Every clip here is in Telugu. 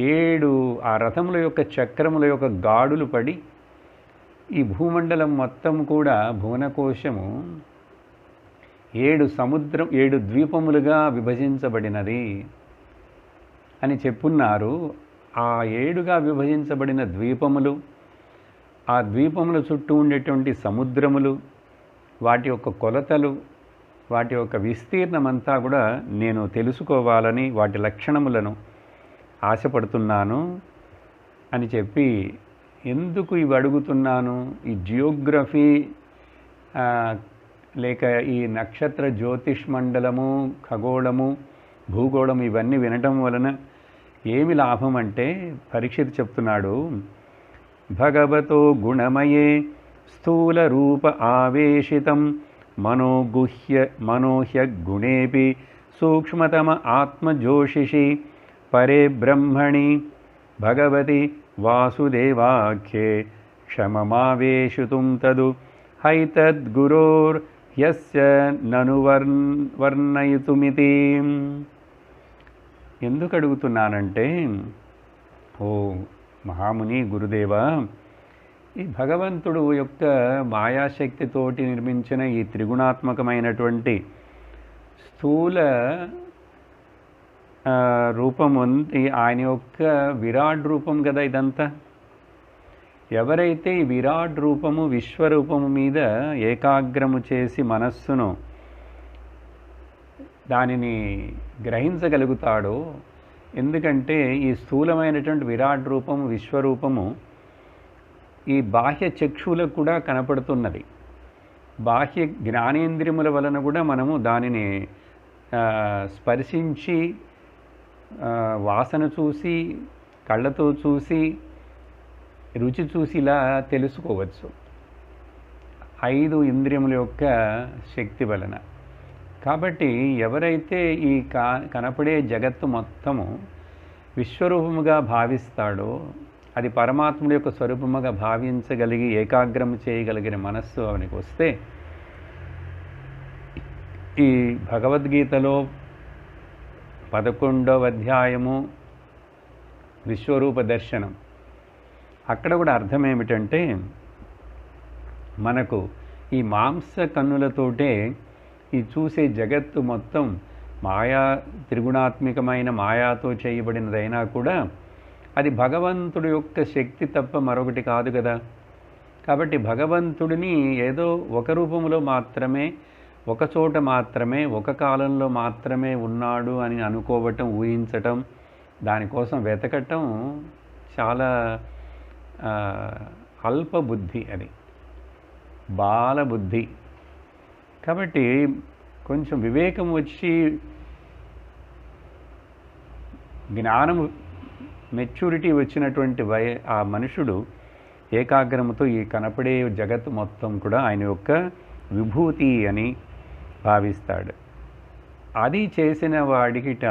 7 ఆ రథముల యొక్క చక్రముల యొక్క గాడులు పడి ఈ భూమండలం మొత్తం కూడా భువనకోశము 7 ద్వీపములుగా విభజించబడినది అని చెప్పున్నారు. ఆ 7గా విభజించబడిన ద్వీపములు, ఆ ద్వీపముల చుట్టూ ఉండేటువంటి సముద్రములు, వాటి యొక్క కొలతలు, వాటి యొక్క విస్తీర్ణమంతా కూడా నేను తెలుసుకోవాలని, వాటి లక్షణములను ఆశపడుతున్నాను అని చెప్పి, ఎందుకు ఇవి అడుగుతున్నాను, ఈ జియోగ్రఫీ లేక ఈ నక్షత్ర జ్యోతిష్ మండలము, ఖగోళము, భూగోళం ఇవన్నీ వినటం వలన ఏమి లాభం అంటే, పరీక్షిత్ చెప్తున్నాడు, భగవతో గుణమయే స్థూల రూప ఆవేశితం మనోహ్య గుణేపి సూక్ష్మతమ ఆత్మజోషిషి పరే బ్రహ్మణి భగవతి వాసుదేవాఖ్యే క్షమమావేశితుం తదు హైతద్గురోర్యస్య నను వర్ణయితుమితి. ఎందుకు అడుగుతున్నానంటే, ఓ మహాముని గురుదేవా, ఈ భగవంతుడు యొక్క మాయాశక్తితోటి నిర్మించిన ఈ త్రిగుణాత్మకమైనటువంటి స్థూల రూపం ఉంది, ఆయన యొక్క విరాట్ రూపం కదా ఇదంతా. ఎవరైతే ఈ విరాట్ రూపము, విశ్వరూపము మీద ఏకాగ్రము చేసి మనస్సును దానిని గ్రహించగలుగుతాడో, ఎందుకంటే ఈ స్థూలమైనటువంటి విరాట్ రూపము, విశ్వరూపము ఈ బాహ్య చక్షువులకు కూడా కనపడుతున్నది. బాహ్య జ్ఞానేంద్రియముల వలన కూడా మనము దానిని స్పర్శించి, వాసన చూసి, కళ్ళతో చూసి, రుచి చూసి ఇలా తెలుసుకోవచ్చు 5 ఇంద్రియముల యొక్క శక్తి వలన. కాబట్టి ఎవరైతే ఈ కనపడే జగత్తు మొత్తము విశ్వరూపముగా భావిస్తాడో, అది పరమాత్ముడి యొక్క స్వరూపముగా భావించగలిగి ఏకాగ్రము చేయగలిగిన మనస్సు అవనికి వస్తే, ఈ భగవద్గీతలో 11వ అధ్యాయము విశ్వరూప దర్శనం, అక్కడ కూడా అర్థం ఏమిటంటే, మనకు ఈ మాంస కన్నులతోటే ఈ చూసే జగత్తు మొత్తం మాయా, త్రిగుణాత్మికమైన మాయాతో చేయబడినదైనా కూడా అది భగవంతుడి యొక్క శక్తి తప్ప మరొకటి కాదు కదా. కాబట్టి భగవంతుడిని ఏదో ఒక రూపంలో మాత్రమే, ఒక చోట మాత్రమే, ఒక కాలంలో మాత్రమే ఉన్నాడు అని అనుకోవటం, ఊహించటం, దానికోసం వెతకటం చాలా అల్ప బుద్ధి, అది బాల బుద్ధి. కాబట్టి కొంచెం వివేకం వచ్చి, జ్ఞానము, మెచ్యూరిటీ వచ్చినటువంటి ఆ మనుషుడు ఏకాగ్రముతో ఈ కనపడే జగత్తు మొత్తం కూడా ఆయన యొక్క విభూతి అని భావిస్తాడు. అది చేసిన వాడికిట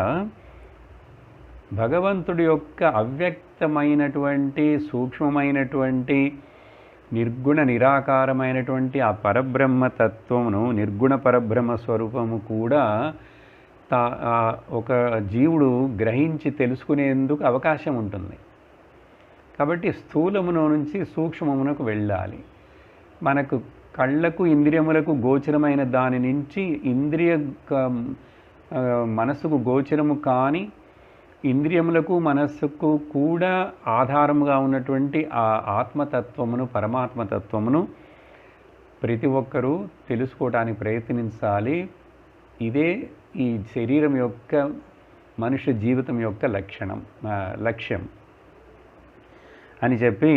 భగవంతుడి యొక్క అవ్యక్తమైనటువంటి, సూక్ష్మమైనటువంటి, నిర్గుణ నిరాకారమైనటువంటి ఆ పరబ్రహ్మ తత్వమును, నిర్గుణ పరబ్రహ్మ స్వరూపము కూడా ఒక జీవుడు గ్రహించి తెలుసుకునేందుకు అవకాశం ఉంటుంది. కాబట్టి స్థూలములో నుంచి సూక్ష్మమునకు వెళ్ళాలి. మనకు కళ్ళకు, ఇంద్రియములకు గోచరమైన దాని నుంచి మనస్సుకు గోచరము కాని, ఇంద్రియములకు మనస్సుకు కూడా ఆధారముగా ఉన్నటువంటి ఆ ఆత్మతత్వమును, పరమాత్మతత్వమును ప్రతి ఒక్కరూ తెలుసుకోవడానికి ప్రయత్నించాలి. ఇదే ఈ శరీరం యొక్క, మనుష్య జీవితం యొక్క లక్ష్యం అని చెప్పి,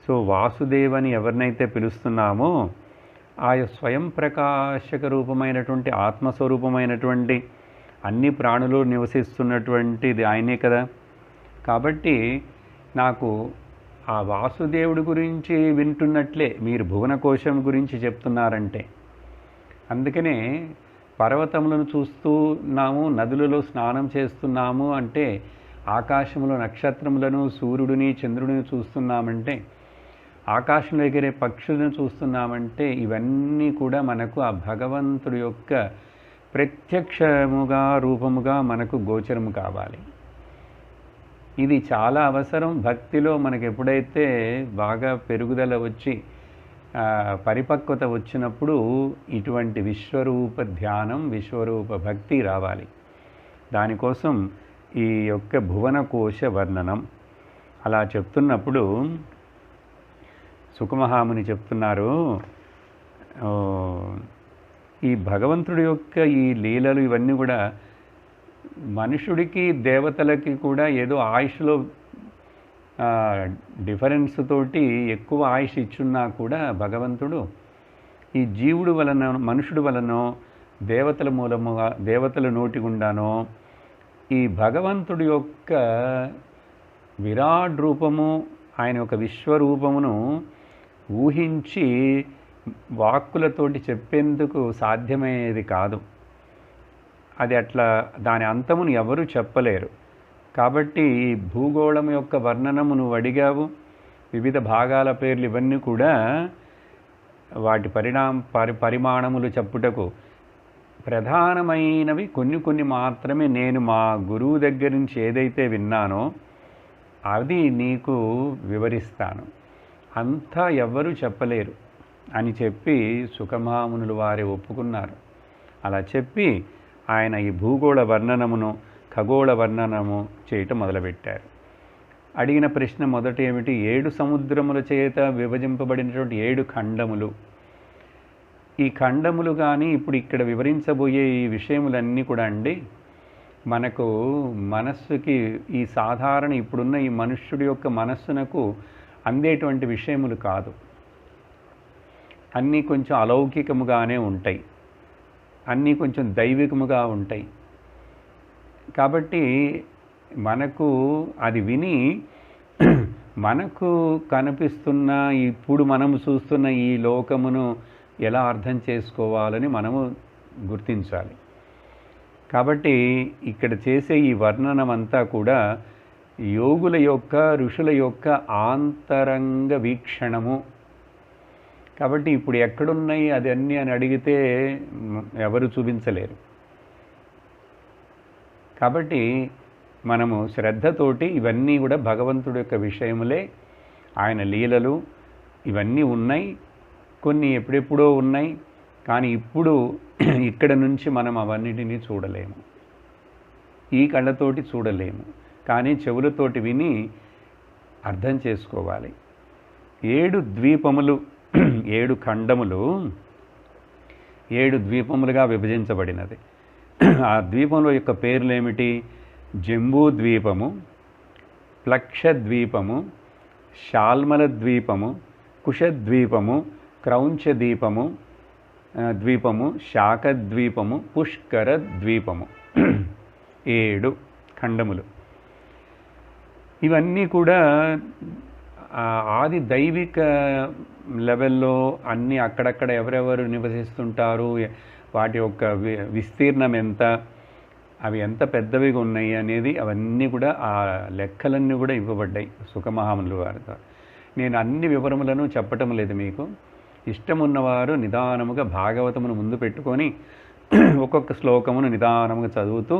సో వాసుదేవని ఎవరినైతే పిలుస్తున్నామో ఆ స్వయం ప్రకాశక రూపమైనటువంటి, ఆత్మస్వరూపమైనటువంటి, అన్ని ప్రాణులు నివసిస్తున్నటువంటిది ఆయనే కదా. కాబట్టి నాకు ఆ వాసుదేవుడి గురించి వింటున్నట్లే మీరు భువనకోశం గురించి చెప్తున్నారంటే, అందుకనే పర్వతములను చూస్తున్నాము, నదులలో స్నానం చేస్తున్నాము అంటే, ఆకాశంలో నక్షత్రములను, సూర్యుడిని, చంద్రుడిని చూస్తున్నామంటే, ఆకాశంలో ఎగిరే పక్షులను చూస్తున్నామంటే, ఇవన్నీ కూడా మనకు ఆ భగవంతుడి యొక్క ప్రత్యక్షముగా, రూపముగా మనకు గోచరము కావాలి. ఇది చాలా అవసరం. భక్తిలో మనకు ఎప్పుడైతే బాగా పెరుగుదల వచ్చి పరిపక్వత వచ్చినప్పుడు ఇటువంటి విశ్వరూప ధ్యానం, విశ్వరూప భక్తి రావాలి. దానికోసం ఈ యొక్క భువనకోశ వర్ణనం అలా చెప్తున్నప్పుడు సుఖమహాముని చెప్తున్నారు, ఈ భగవంతుడి యొక్క ఈ లీలలు ఇవన్నీ కూడా మనుషుడికి దేవతలకి కూడా ఏదో ఆయుష్లో డిఫరెన్స్ తోటి ఎక్కువ ఆయుష్ ఇచ్చున్నా కూడా భగవంతుడు ఈ జీవుడు వలన, మనుషుడు వలనో, దేవతల మూలముగా, దేవతల నోటి గుండానో ఈ భగవంతుడి యొక్క విరాట్ రూపము, ఆయన యొక్క విశ్వరూపమును ఊహించి వాక్కులతోటి చెప్పేందుకు సాధ్యమయ్యేది కాదు. అది అట్లా దాని అంతమును ఎవరు చెప్పలేరు. కాబట్టి భూగోళం యొక్క వర్ణనము నువ్వు అడిగావు, వివిధ భాగాల పేర్లు ఇవన్నీ కూడా వాటి పరిమాణములు చెప్పుటకు ప్రధానమైనవి కొన్ని మాత్రమే నేను మా గురువు దగ్గర నుంచి ఏదైతే విన్నానో అది నీకు వివరిస్తాను, అంతా ఎవ్వరూ చెప్పలేరు అని చెప్పి సుఖమహామునులు వారే ఒప్పుకున్నారు. అలా చెప్పి ఆయన ఈ భూగోళ వర్ణనమును, ఖగోళ వర్ణనము చేయటం మొదలుపెట్టారు. అడిగిన ప్రశ్న మొదట ఏమిటి? 7 సముద్రముల చేత విభజింపబడినటువంటి 7 ఖండములు. ఈ ఖండములు కానీ ఇప్పుడు ఇక్కడ వివరించబోయే ఈ విషయములన్నీ కూడా అండి మనకు మనస్సుకి, ఈ సాధారణ ఇప్పుడున్న ఈ మనుష్యుడి యొక్క మనస్సునకు అందేటువంటి విషయములు కాదు. అన్నీ కొంచెం అలౌకికముగానే ఉంటాయి, అన్నీ కొంచెం దైవికముగా ఉంటాయి. కాబట్టి మనకు అది విని మనకు కనిపిస్తున్న, ఇప్పుడు మనము చూస్తున్న ఈ లోకమును ఎలా అర్థం చేసుకోవాలని మనము గుర్తించాలి. కాబట్టి ఇక్కడ చేసే ఈ వర్ణనమంతా కూడా యోగుల యొక్క, ఋషుల యొక్క ఆంతరంగ వీక్షణము. కాబట్టి ఇప్పుడు ఎక్కడున్నాయి అది అన్నీ అని అడిగితే ఎవరు చూపించలేరు. కాబట్టి మనము శ్రద్ధతోటి ఇవన్నీ కూడా భగవంతుడి యొక్క విషయములే, ఆయన లీలలు ఇవన్నీ ఉన్నాయి. కొన్ని ఎప్పుడెప్పుడో ఉన్నాయి, కానీ ఇప్పుడు ఇక్కడ నుంచి మనం అవన్నిటినీ చూడలేము, ఈ కళ్ళతోటి చూడలేము, కానీ చెవులతోటి విని అర్థం చేసుకోవాలి. 7 ద్వీపములు, 7 ఖండములు 7 ద్వీపములుగా విభజించబడినది. ఆ ద్వీపంలో యొక్క పేర్లు ఏమిటి? జంబూ ద్వీపము, ప్లక్ష ద్వీపము, శాల్మల ద్వీపము, కుశద్వీపము, క్రౌంచ ద్వీపము, శాకద్వీపము, పుష్కర ద్వీపము. 7 ఖండములు. ఇవన్నీ కూడా ఆది దైవిక లెవెల్లో అన్నీ అక్కడక్కడ ఎవరెవరు నివసిస్తుంటారు, వాటి యొక్క విస్తీర్ణం ఎంత, అవి ఎంత పెద్దవిగా ఉన్నాయి అనేది అవన్నీ కూడా ఆ లెక్కలన్నీ కూడా ఇవ్వబడ్డాయి సుఖమహామునుల వారితో. నేను అన్ని వివరములను చెప్పటం లేదు మీకు. ఇష్టమున్నవారు నిదానముగా భాగవతమును ముందు పెట్టుకొని ఒక్కొక్క శ్లోకమును నిదానముగా చదువుతూ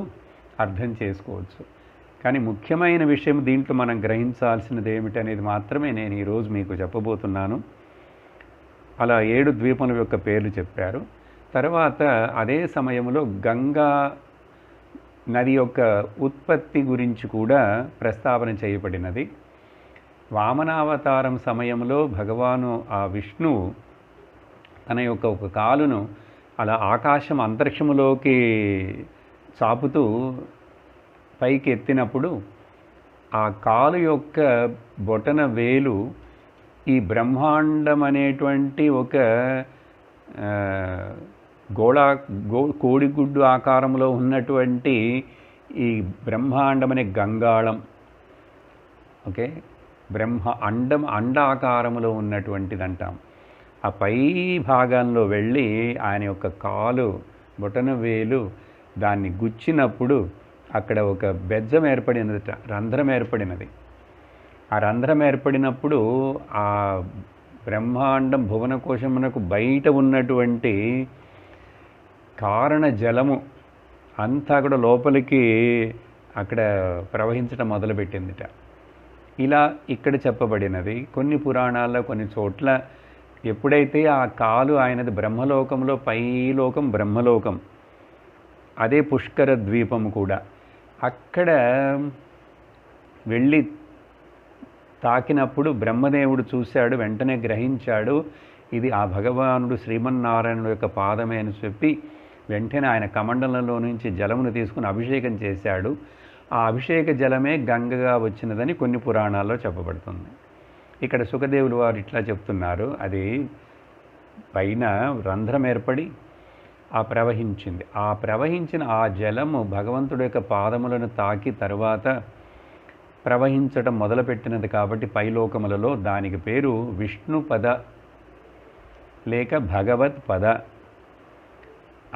అర్థం చేసుకోవచ్చు. కానీ ముఖ్యమైన విషయం దీంట్లో మనం గ్రహించాల్సినది ఏమిటి అనేది మాత్రమే నేను ఈరోజు మీకు చెప్పబోతున్నాను. అలా 7 ద్వీపముల యొక్క పేర్లు చెప్పారు. తర్వాత అదే సమయంలో గంగా నది యొక్క ఉత్పత్తి గురించి కూడా ప్రస్తావన చేయబడినది. వామనావతారం సమయంలో భగవాను ఆ విష్ణువు తన యొక్క ఒక కాలును అలా ఆకాశం అంతరిక్షములోకి చాపుతూ పైకి ఎత్తినప్పుడు ఆ కాలు యొక్క బొటన వేలు ఈ బ్రహ్మాండం అనేటువంటి ఒక కోడిగుడ్డు ఆకారంలో ఉన్నటువంటి ఈ బ్రహ్మాండం అనే గంగాళం, ఓకే, అండాకారములో ఉన్నటువంటిది అంటాం. ఆ పై భాగంలో వెళ్ళి ఆయన యొక్క కాలు బొటన వేలు దాన్ని గుచ్చినప్పుడు అక్కడ ఒక బెజ్జం ఏర్పడినది, రంధ్రం ఏర్పడినది. ఆ రంధ్రం ఏర్పడినప్పుడు ఆ బ్రహ్మాండం భువనకోశమునకు బయట ఉన్నటువంటి కారణ జలము అంతా కూడా లోపలికి అక్కడ ప్రవహించడం మొదలుపెట్టిందిట. ఇలా ఇక్కడ చెప్పబడినది. కొన్ని పురాణాల్లో కొన్ని చోట్ల ఎప్పుడైతే ఆ కాలు ఆయనది బ్రహ్మలోకంలో, పైలోకం బ్రహ్మలోకం, అదే పుష్కర ద్వీపము కూడా, అక్కడ వెళ్ళి తాకినప్పుడు బ్రహ్మదేవుడు చూశాడు, వెంటనే గ్రహించాడు ఇది ఆ భగవానుడు శ్రీమన్నారాయణుడు యొక్క పాదమే అని చెప్పి వెంటనే ఆయన కమండలంలో నుంచి జలమును తీసుకుని అభిషేకం చేశాడు. ఆ అభిషేక జలమే గంగగా వచ్చినదని కొన్ని పురాణాల్లో చెప్పబడుతుంది. ఇక్కడ సుఖదేవులు వారు ఇట్లా చెప్తున్నారు, అది పైన రంధ్రం ఏర్పడి ప్రవహించింది. ఆ ప్రవహించిన ఆ జలము భగవంతుడి యొక్క పాదములను తాకి తర్వాత ప్రవహించటం మొదలుపెట్టినది కాబట్టి పైలోకములలో దానికి పేరు విష్ణుపద లేక భగవత్ పద.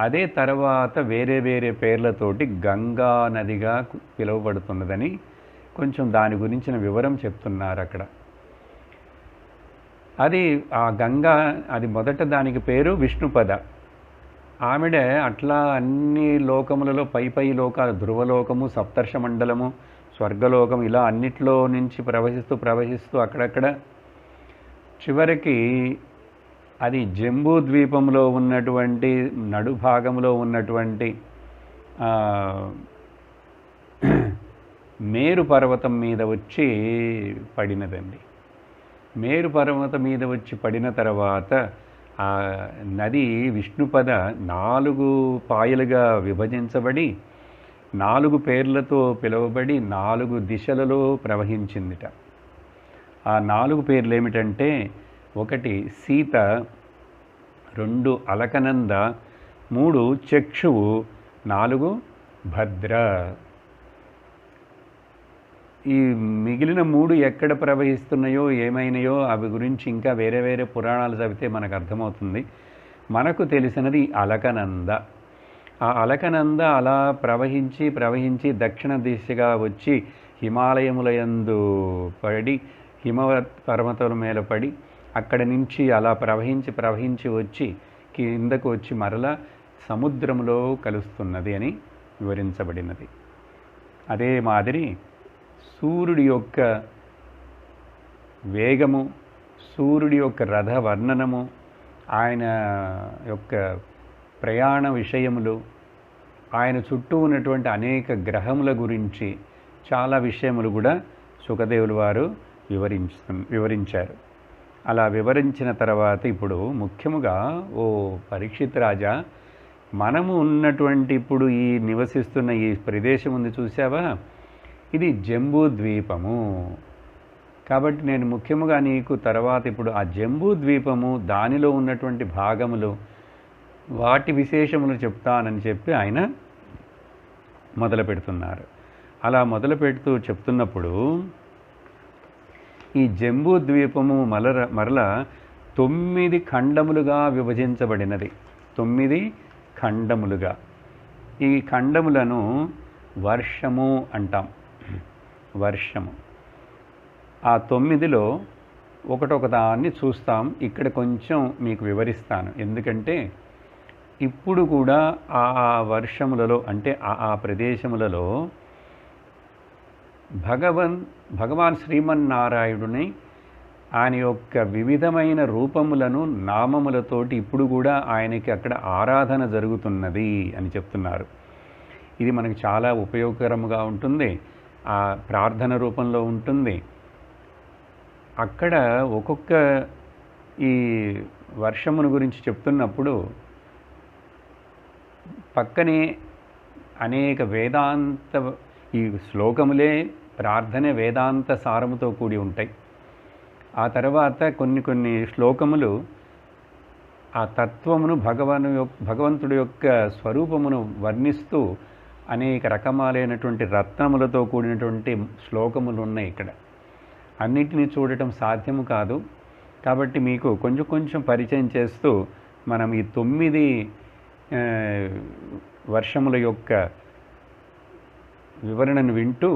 అదే తర్వాత వేరే వేరే పేర్లతోటి గంగా నదిగా పిలువబడుతున్నదని కొంచెం దాని గురించిన వివరం చెప్తున్నారు అక్కడ. అది ఆ గంగా, అది మొదట దానికి పేరు విష్ణుపద. ఆమెడ అట్లా అన్ని లోకములలో పై లోకాలు, ధ్రువలోకము, సప్తర్ష మండలము, స్వర్గలోకం, ఇలా అన్నిట్లో నుంచి ప్రవహిస్తూ అక్కడక్కడ చివరికి అది జంబూ ద్వీపంలో ఉన్నటువంటి నడుభాగంలో ఉన్నటువంటి మేరు పర్వతం మీద వచ్చి పడినదండి. మేరు పర్వతం మీద వచ్చి పడిన తర్వాత ఆ నది విష్ణుపద 4 పాయలుగా విభజించబడి 4 పేర్లతో పిలువబడి 4 దిశలలో ప్రవహించిందిట. ఆ 4 పేర్లు ఏమిటంటే, 1 సీత, 2 అలకనంద, 3 చక్షువు, 4 భద్ర. ఈ మిగిలిన 3 ఎక్కడ ప్రవహిస్తున్నాయో ఏమైనాయో అవి గురించి ఇంకా వేరే వేరే పురాణాలు చదివితే మనకు అర్థమవుతుంది. మనకు తెలిసినది అలకనంద. ఆ అలకనంద అలా ప్రవహించి దక్షిణ దిశగా వచ్చి హిమాలయములయందు పడి, హిమవత్ పర్వతాల మీద పడి, అక్కడి నుంచి అలా ప్రవహించి వచ్చి కిందకు వచ్చి మరలా సముద్రంలో కలుస్తున్నది అని వివరించబడినది. అదే మాదిరి సూర్యుడి యొక్క వేగము, సూర్యుడి యొక్క రథ వర్ణనము, ఆయన యొక్క ప్రయాణ విషయములు, ఆయన చుట్టూ ఉన్నటువంటి అనేక గ్రహముల గురించి చాలా విషయములు కూడా సుఖదేవులు వారు వివరించారు. అలా వివరించిన తర్వాత ఇప్పుడు ముఖ్యముగా ఓ పరీక్షిత్ రాజా, మనము ఉన్నటువంటి ఇప్పుడు ఈ నివసిస్తున్న ఈ ప్రదేశం ఉంది చూసావా, ఇది జంబూ ద్వీపము. కాబట్టి నేను ముఖ్యముగా నీకు తర్వాత ఇప్పుడు ఆ జంబూ ద్వీపము, దానిలో ఉన్నటువంటి భాగములు, వాటి విశేషములు చెప్తానని చెప్పి ఆయన మొదలు పెడుతున్నారు. అలా మొదలు పెడుతూ చెప్తున్నప్పుడు ఈ జంబూ ద్వీపము మరల 9 ఖండములుగా విభజించబడినది. 9 ఖండములుగా. ఈ ఖండములను వర్షము అంటాం. వర్షము. ఆ 9లో ఒక్కొక్క దాన్ని చూస్తాం. ఇక్కడ కొంచెం మీకు వివరిస్తాను. ఎందుకంటే ఇప్పుడు కూడా ఆ వర్షములలో, అంటే ఆ ప్రదేశములలో భగవాన్ శ్రీమన్నారాయణుని ఆయన యొక్క వివిధమైన రూపములను, నామములతోటి ఇప్పుడు కూడా ఆయనకి అక్కడ ఆరాధన జరుగుతున్నది అని చెప్తున్నారు. ఇది మనకు చాలా ఉపయోగకరముగా ఉంటుంది. ఆ ప్రార్థన రూపంలో ఉంటుంది. అక్కడ ఒక్కొక్క ఈ వర్షమును గురించి చెప్తున్నప్పుడు పక్కనే అనేక వేదాంత, ఈ శ్లోకములే ప్రార్థనే వేదాంత సారముతో కూడి ఉంటాయి. ఆ తర్వాత కొన్ని శ్లోకములు ఆ తత్వమును, భగవంతుడి యొక్క స్వరూపమును వర్ణిస్తూ అనేక రకములైనటువంటి రత్నములతో కూడినటువంటి శ్లోకములు ఉన్నాయి. ఇక్కడ అన్నిటినీ చూడటం సాధ్యము కాదు. కాబట్టి మీకు కొంచెం పరిచయం చేస్తూ మనం ఈ 9 వర్షముల యొక్క వివరణను వింటూ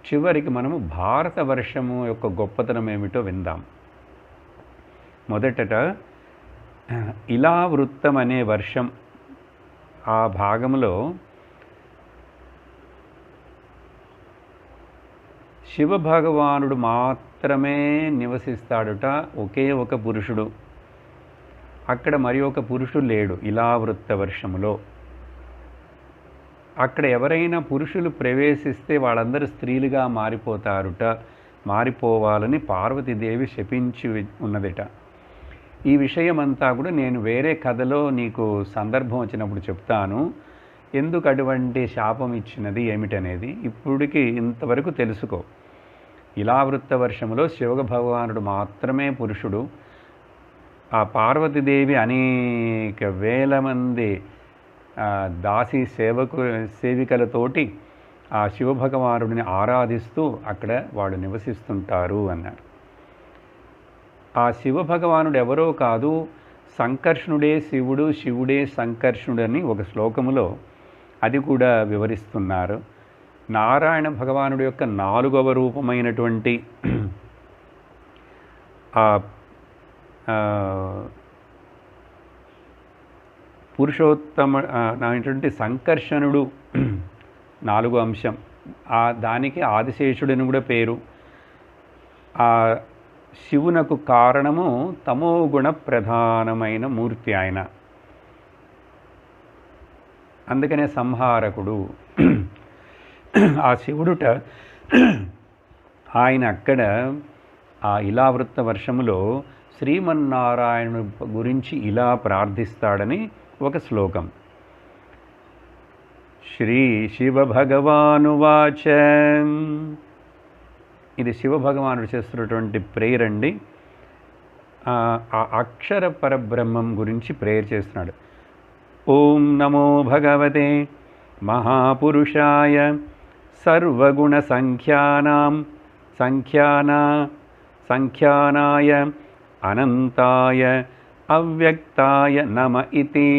చివరికి మనము భారత వర్షము యొక్క గొప్పతనం ఏమిటో విందాం. మొదటట ఇలావృత్తం అనే వర్షం, ఆ భాగంలో శివభగవానుడు మాత్రమే నివసిస్తాడుట, ఒకే ఒక పురుషుడు. అక్కడ మరి ఒక పురుషుడు లేడు ఇలావృత్త వర్షములో. అక్కడ ఎవరైనా పురుషులు ప్రవేశిస్తే వాళ్ళందరూ స్త్రీలుగా మారిపోతారుట, మారిపోవాలని పార్వతీదేవి శపించి ఉన్నదిట. ఈ విషయమంతా కూడా నేను వేరే కథలో నీకు సందర్భం వచ్చినప్పుడు చెప్తాను, ఎందుకు అటువంటి శాపం ఇచ్చినది ఏమిటనేది. ఇప్పటికి ఇంతవరకు తెలుసుకో. ఇలావృత్త వర్షములో శివభగవానుడు మాత్రమే పురుషుడు. ఆ పార్వతీదేవి అనేక వేల మంది దాసి సేవికలతోటి ఆ శివభగవానుడిని ఆరాధిస్తూ అక్కడ వాడు నివసిస్తుంటారు అన్నారు. ఆ శివభగవానుడు ఎవరో కాదు, సంకర్షణుడే శివుడు, శివుడే సంకర్షణుడు అని ఒక శ్లోకములో అది కూడా వివరిస్తున్నారు. నారాయణ భగవానుడి యొక్క 4వ రూపమైనటువంటి పురుషోత్తమ అనేటువంటి సంకర్షణుడు 4వ అంశం. దానికి ఆదిశేషుడని కూడా పేరు. ఆ శివునకు కారణము తమోగుణ ప్రధానమైన మూర్తి ఆయన, అందుకనే సంహారకుడు. ఆ శివుడుట ఆయన అక్కడ ఆ ఇలావృత్త వర్షములో శ్రీమన్నారాయణుడు గురించి ఇలా ప్రార్థిస్తాడని ఒక శ్లోకం. శ్రీ శివభగవానువాచ, ఇది శివభగవానుడు చేస్తున్నటువంటి ప్రేయర్ అండి. ఆ అక్షర పరబ్రహ్మం గురించి ప్రేయర్ చేస్తున్నాడు. ఓం నమో భగవతే మహాపురుషాయ సర్వగుణ సంఖ్యానాయ అనంతాయ అవ్యక్తాయ నమ ఇతి.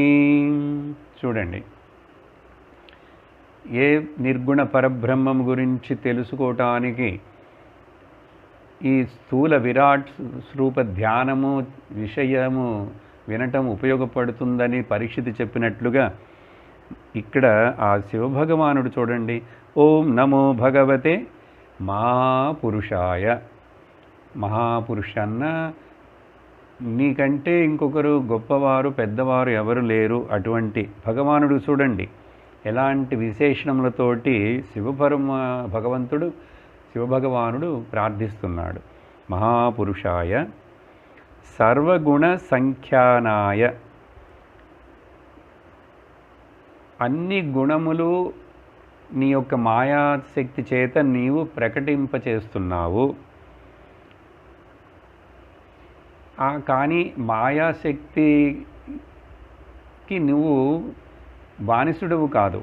చూడండి, ఏ నిర్గుణ పరబ్రహ్మం గురించి తెలుసుకోవటానికి ఈ స్థూల విరాట్ స్వరూప ధ్యానము విషయము వినటం ఉపయోగపడుతుందని పరీక్షిత్ చెప్పినట్లుగా ఇక్కడ ఆ శివభగవానుడు చూడండి, ఓం నమో భగవతే మహాపురుషాయ. మహాపురుషన్న నీకంటే ఇంకొకరు గొప్పవారు పెద్దవారు ఎవరు లేరు. అటువంటి భగవానుడు చూడండి ఎలాంటి విశేషణములతోటి శివభగవానుడు ప్రార్థిస్తున్నాడు. మహాపురుషాయ సర్వగుణ సంఖ్యానాయ, అన్ని గుణములు నీ యొక్క మాయాశక్తి చేత నీవు ప్రకటింపచేస్తున్నావు. కానీ మాయాశక్తికి నువ్వు బానిసుడవు కాదు,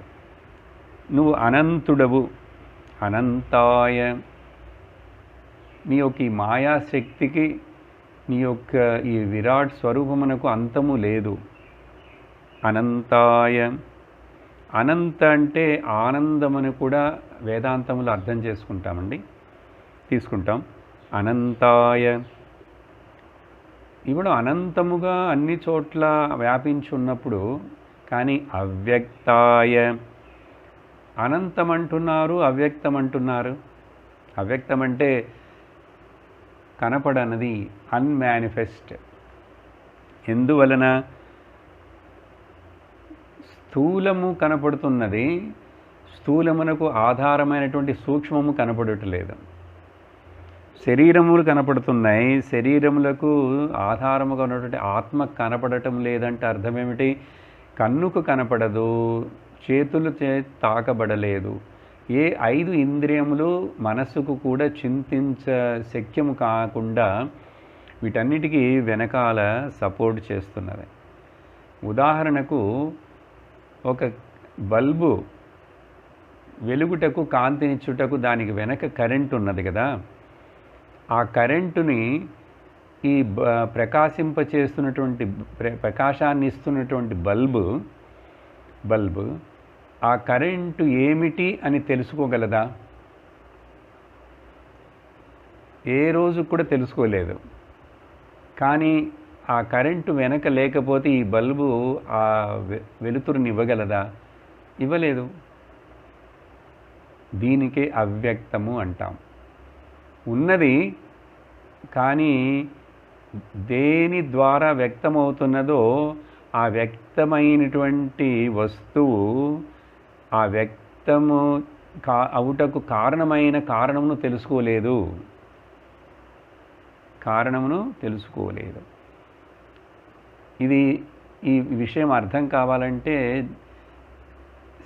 నువ్వు అనంతుడవు. అనంతాయ, నీ యొక్క ఈ మాయాశక్తికి నీ యొక్క ఈ విరాట్ స్వరూపమునకు అంతము లేదు. అనంతాయ, అనంత అంటే ఆనందమని కూడా వేదాంతములు అర్థం తీసుకుంటాం. అనంతాయ ఇప్పుడు అనంతముగా అన్ని చోట్ల వ్యాపించి ఉన్నప్పుడు, కానీ అవ్యక్తాయ, అనంతం అంటున్నారు, అవ్యక్తం అంటున్నారు. అవ్యక్తం అంటే కనపడనది, అన్మానిఫెస్ట్. ఎందువలన? స్థూలము కనపడుతున్నది, స్థూలమునకు ఆధారమైనటువంటి సూక్ష్మము కనపడట్లేదు. శరీరములు కనపడుతున్నాయి, శరీరములకు ఆధారముగా ఉన్నటువంటి ఆత్మ కనపడటం లేదంటే అర్థం ఏమిటి? కన్నుకు కనపడదు, చేతులు తాకబడలేదు. ఏ 5 ఇంద్రియములు మనస్సుకు కూడా చింతించ శక్యము కాకుండా వీటన్నిటికీ వెనకాల సపోర్ట్ చేస్తున్నది. ఉదాహరణకు ఒక బల్బు వెలుగుటకు కాంతినిచ్చుటకు దానికి వెనక కరెంట్ ఉన్నది కదా. ఆ కరెంటుని ఈ ప్రకాశింపచేస్తున్నటువంటి ప్రకాశాన్ని ఇస్తున్నటువంటి బల్బు ఆ కరెంటు ఏమిటి అని తెలుసుకోగలదా? ఏ రోజు కూడా తెలుసుకోలేదు. కానీ ఆ కరెంటు వెనక లేకపోతే ఈ బల్బు ఆ వెలుతురుని ఇవ్వగలదా? ఇవ్వలేదు. దీనికే అవ్యక్తము అంటాం. ఉన్నది, కానీ దేని ద్వారా వ్యక్తమవుతున్నదో ఆ వ్యక్తమైనటువంటి వస్తువు ఆ వ్యక్తము అవుటకు కారణమైన కారణమును తెలుసుకోలేదు. ఈ విషయం అర్థం కావాలంటే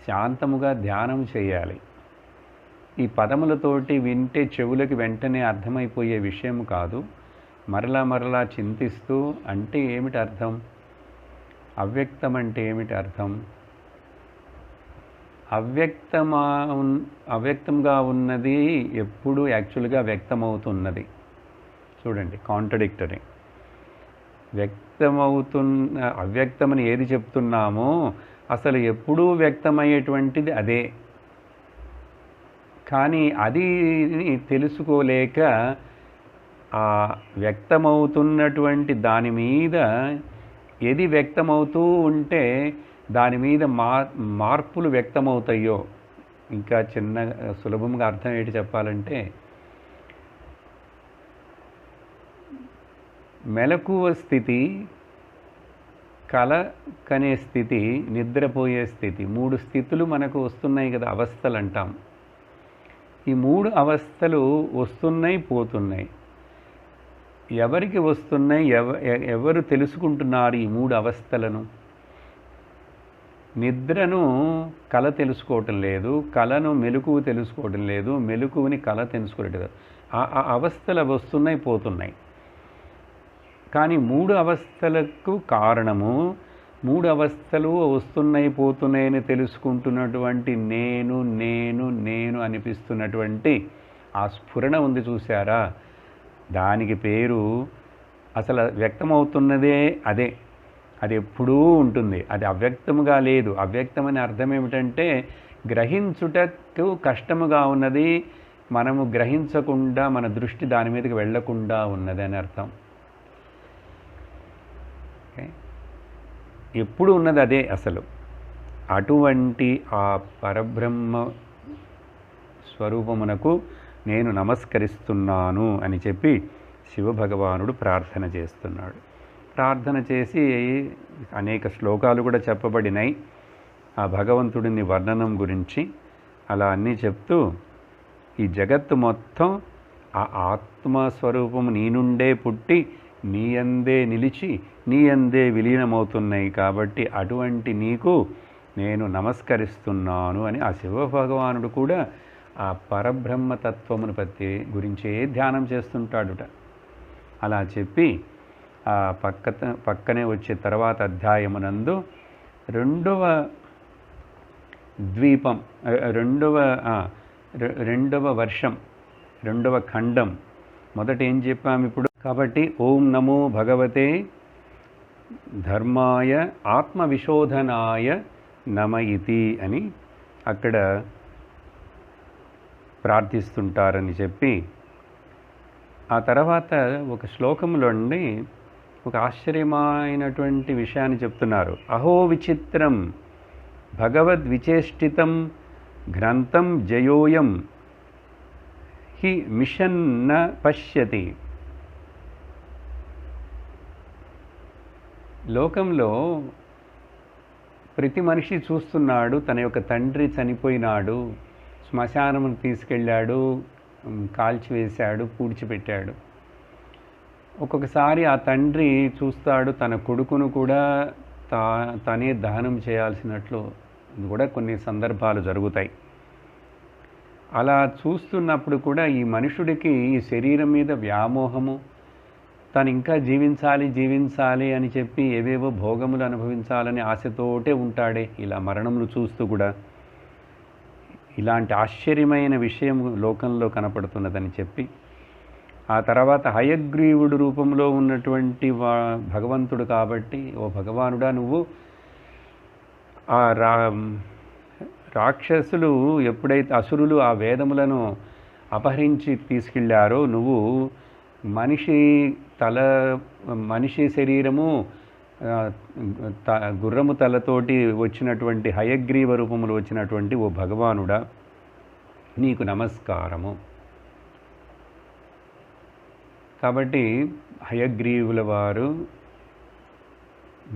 శాంతముగా ధ్యానం చేయాలి. ఈ పదములతోటి వింటే చెవులకి వెంటనే అర్థమైపోయే విషయం కాదు. మరలా చింతిస్తూ అంటే ఏమిటి అర్థం, అవ్యక్తం అంటే ఏమిటి అర్థం, అవ్యక్తంగా ఉన్నది ఎప్పుడు యాక్చువల్గా వ్యక్తమవుతున్నది. చూడండి, కాంట్రడిక్టరీ. అవ్యక్తమని ఏది చెప్తున్నామో అసలు ఎప్పుడూ వ్యక్తమయ్యేటువంటిది అదే. కానీ అది తెలుసుకోలేక ఆ వ్యక్తమవుతున్నటువంటి దాని మీద ఏది వ్యక్తమవుతూ ఉంటే దాని మీద మార్పులు వ్యక్తమవుతాయో, ఇంకా చిన్న సులభంగా అర్థం ఏంటి చెప్పాలంటే, మెలకువ స్థితి, కల కనే స్థితి, నిద్రపోయే స్థితి, 3 స్థితులు మనకు వస్తున్నాయి కదా, అవస్థలు అంటాం. ఈ 3 అవస్థలు వస్తున్నాయి, పోతున్నాయి. ఎవరికి వస్తున్నాయి, ఎవరు తెలుసుకుంటున్నారు ఈ 3 అవస్థలను? నిద్రను కల తెలుసుకోవటం లేదు, కలను మెలకువ తెలుసుకోవటం లేదు, మెలకువని కల తెలుసుకోవటం లేదు. ఆ అవస్థలు వస్తున్నాయి, పోతున్నాయి. కానీ 3 అవస్థలకు కారణము, 3 అవస్థలు వస్తున్నాయి పోతున్నాయని తెలుసుకుంటున్నటువంటి నేను నేను నేను అనిపిస్తున్నటువంటి ఆ స్ఫురణ ఉంది చూసారా, దానికి పేరు అసలు వ్యక్తమవుతున్నదే అదే. అది ఎప్పుడూ ఉంటుంది, అది అవ్యక్తముగా లేదు. అవ్యక్తమని అర్థం ఏమిటంటే గ్రహించుటకు కష్టముగా ఉన్నది, మనము గ్రహించకుండా మన దృష్టి దాని మీదకి వెళ్లకుండా ఉన్నది అని అర్థం. ఎప్పుడు ఉన్నది అదే అసలు. అటువంటి ఆ పరబ్రహ్మ స్వరూపమునకు నేను నమస్కరిస్తున్నాను అని చెప్పి శివభగవానుడు ప్రార్థన చేస్తున్నాడు. ప్రార్థన చేసి అనేక శ్లోకాలు కూడా చెప్పబడినాయి ఆ భగవంతుడిని వర్ణనం గురించి. అలా అన్నీ చెప్తూ ఈ జగత్తు మొత్తం ఆ ఆత్మస్వరూపము నీ నుండే పుట్టి నీ యందే నిలిచి నీ యందే విలీనమవుతున్నాయి కాబట్టి అటువంటి నీకు నేను నమస్కరిస్తున్నాను అని ఆ శివభగవానుడు కూడా ఆ పరబ్రహ్మతత్వమును గురించే ధ్యానం చేస్తుంటాడుట. అలా చెప్పి ఆ పక్కనే వచ్చే తర్వాత అధ్యాయమునందు రెండవ ద్వీపం, రెండవ వర్షం, రెండవ ఖండం. మొదట ఏం చెప్పాము ఇప్పుడు? కాబట్టి ఓం నమో భగవతే ధర్మాయ ఆత్మవిశోధనాయ నమ ఇతి అని అక్కడ ప్రార్థిస్తుంటారని చెప్పి, ఆ తర్వాత ఒక శ్లోకంలో నుండి ఒక ఆశ్చర్యమైనటువంటి విషయాన్ని చెప్తున్నారు. అహో విచిత్రం భగవద్విచేష్టితం గ్రంథం జయోయం హి మిషన్ పశ్యతి. లోకంలో ప్రతి మనిషి చూస్తున్నాడు, తన యొక్క తండ్రి చనిపోయినాడు, శ్మశానమును తీసుకెళ్ళాడు, కాల్చివేశాడు, పూడ్చిపెట్టాడు. ఒక్కొక్కసారి ఆ తండ్రి చూస్తాడు తన కొడుకును కూడా తనే దహనం చేయాల్సినట్లు కూడా కొన్ని సందర్భాలు జరుగుతాయి. అలా చూస్తున్నప్పుడు కూడా ఈ మనుషుడికి ఈ శరీరం మీద వ్యామోహము, తను ఇంకా జీవించాలి అని చెప్పి ఏవేవో భోగములు అనుభవించాలని ఆశతోటే ఉంటాడే. ఇలా మరణములు చూస్తూ కూడా ఇలాంటి ఆశ్చర్యమైన విషయం లోకంలో కనపడుతున్నదని చెప్పి, ఆ తర్వాత హయగ్రీవుడు రూపంలో ఉన్నటువంటి భగవంతుడు కాబట్టి, ఓ భగవానుడా, నువ్వు ఆ రాక్షసులు ఎప్పుడైతే అసురులు ఆ వేదములను అపహరించి తీసుకెళ్లారో, నువ్వు మనిషి శరీరము గుర్రము తలతోటి వచ్చినటువంటి హయగ్రీవ రూపములు వచ్చినటువంటి ఓ భగవానుడా, నీకు నమస్కారము. కాబట్టి హయగ్రీవుల వారు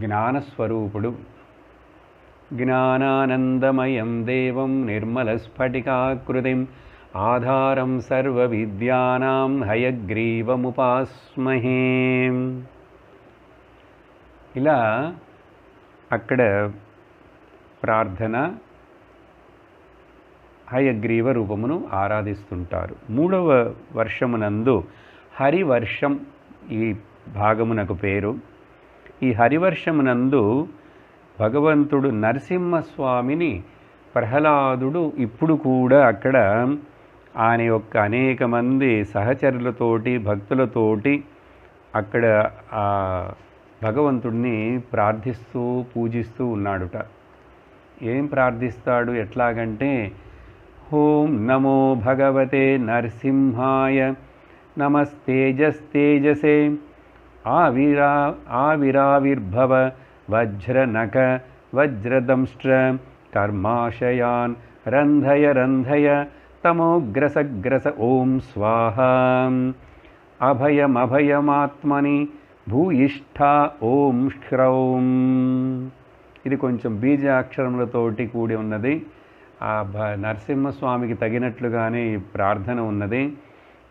జ్ఞానస్వరూపుడు. జ్ఞానానందమయం దేవం నిర్మలస్ఫటికాకృతిం ఆధారం సర్వవిద్యానాం హయగ్రీవముపాస్మహే. ఇలా అక్కడ ప్రార్థన హయగ్రీవ రూపమును ఆరాధిస్తుంటారు. 3వ వర్షమునందు హరివర్షం ఈ భాగమునకు పేరు. ఈ హరివర్షమునందు భగవంతుడు నరసింహస్వామిని ప్రహ్లాదుడు ఇప్పుడు కూడా అక్కడ ఆయన యొక్క అనేక మంది సహచరులతోటి భక్తులతోటి అక్కడ ఆ భగవంతుడిని ప్రార్థిస్తూ పూజిస్తూ ఉన్నాడుట. ఏం ప్రార్థిస్తాడు ఎట్లాగంటే, ఓం నమో భగవతే నరసింహాయ నమస్తేజస్తేజసే ఆవిరావిర్భవ వజ్రనఖ వజ్రదంష్ట్ర కర్మాశయాన్ రంధయ రంధయ తమోగ్రసగ్రస ఓం స్వాహ అభయమభయమాత్మని భూయిష్ఠా ఓం శ్రౌం. ఇది కొంచెం బీజాక్షరములతోటి కూడి ఉన్నది. ఆ నరసింహస్వామికి తగినట్లుగానే ఈ ప్రార్థన ఉన్నది.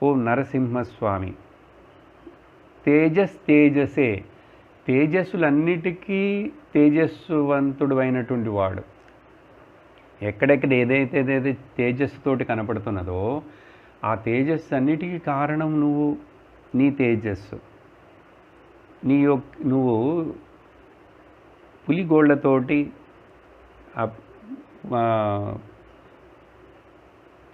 ఓం నరసింహస్వామి తేజసే, తేజస్సులన్నిటికీ తేజస్సువంతుడు అయినటువంటి వాడు. ఎక్కడెక్కడ ఏదైతే తేజస్సుతోటి కనపడుతున్నదో ఆ తేజస్సు అన్నిటికీ కారణం నువ్వు, నీ తేజస్సు. నువ్వు పులిగోళ్లతోటి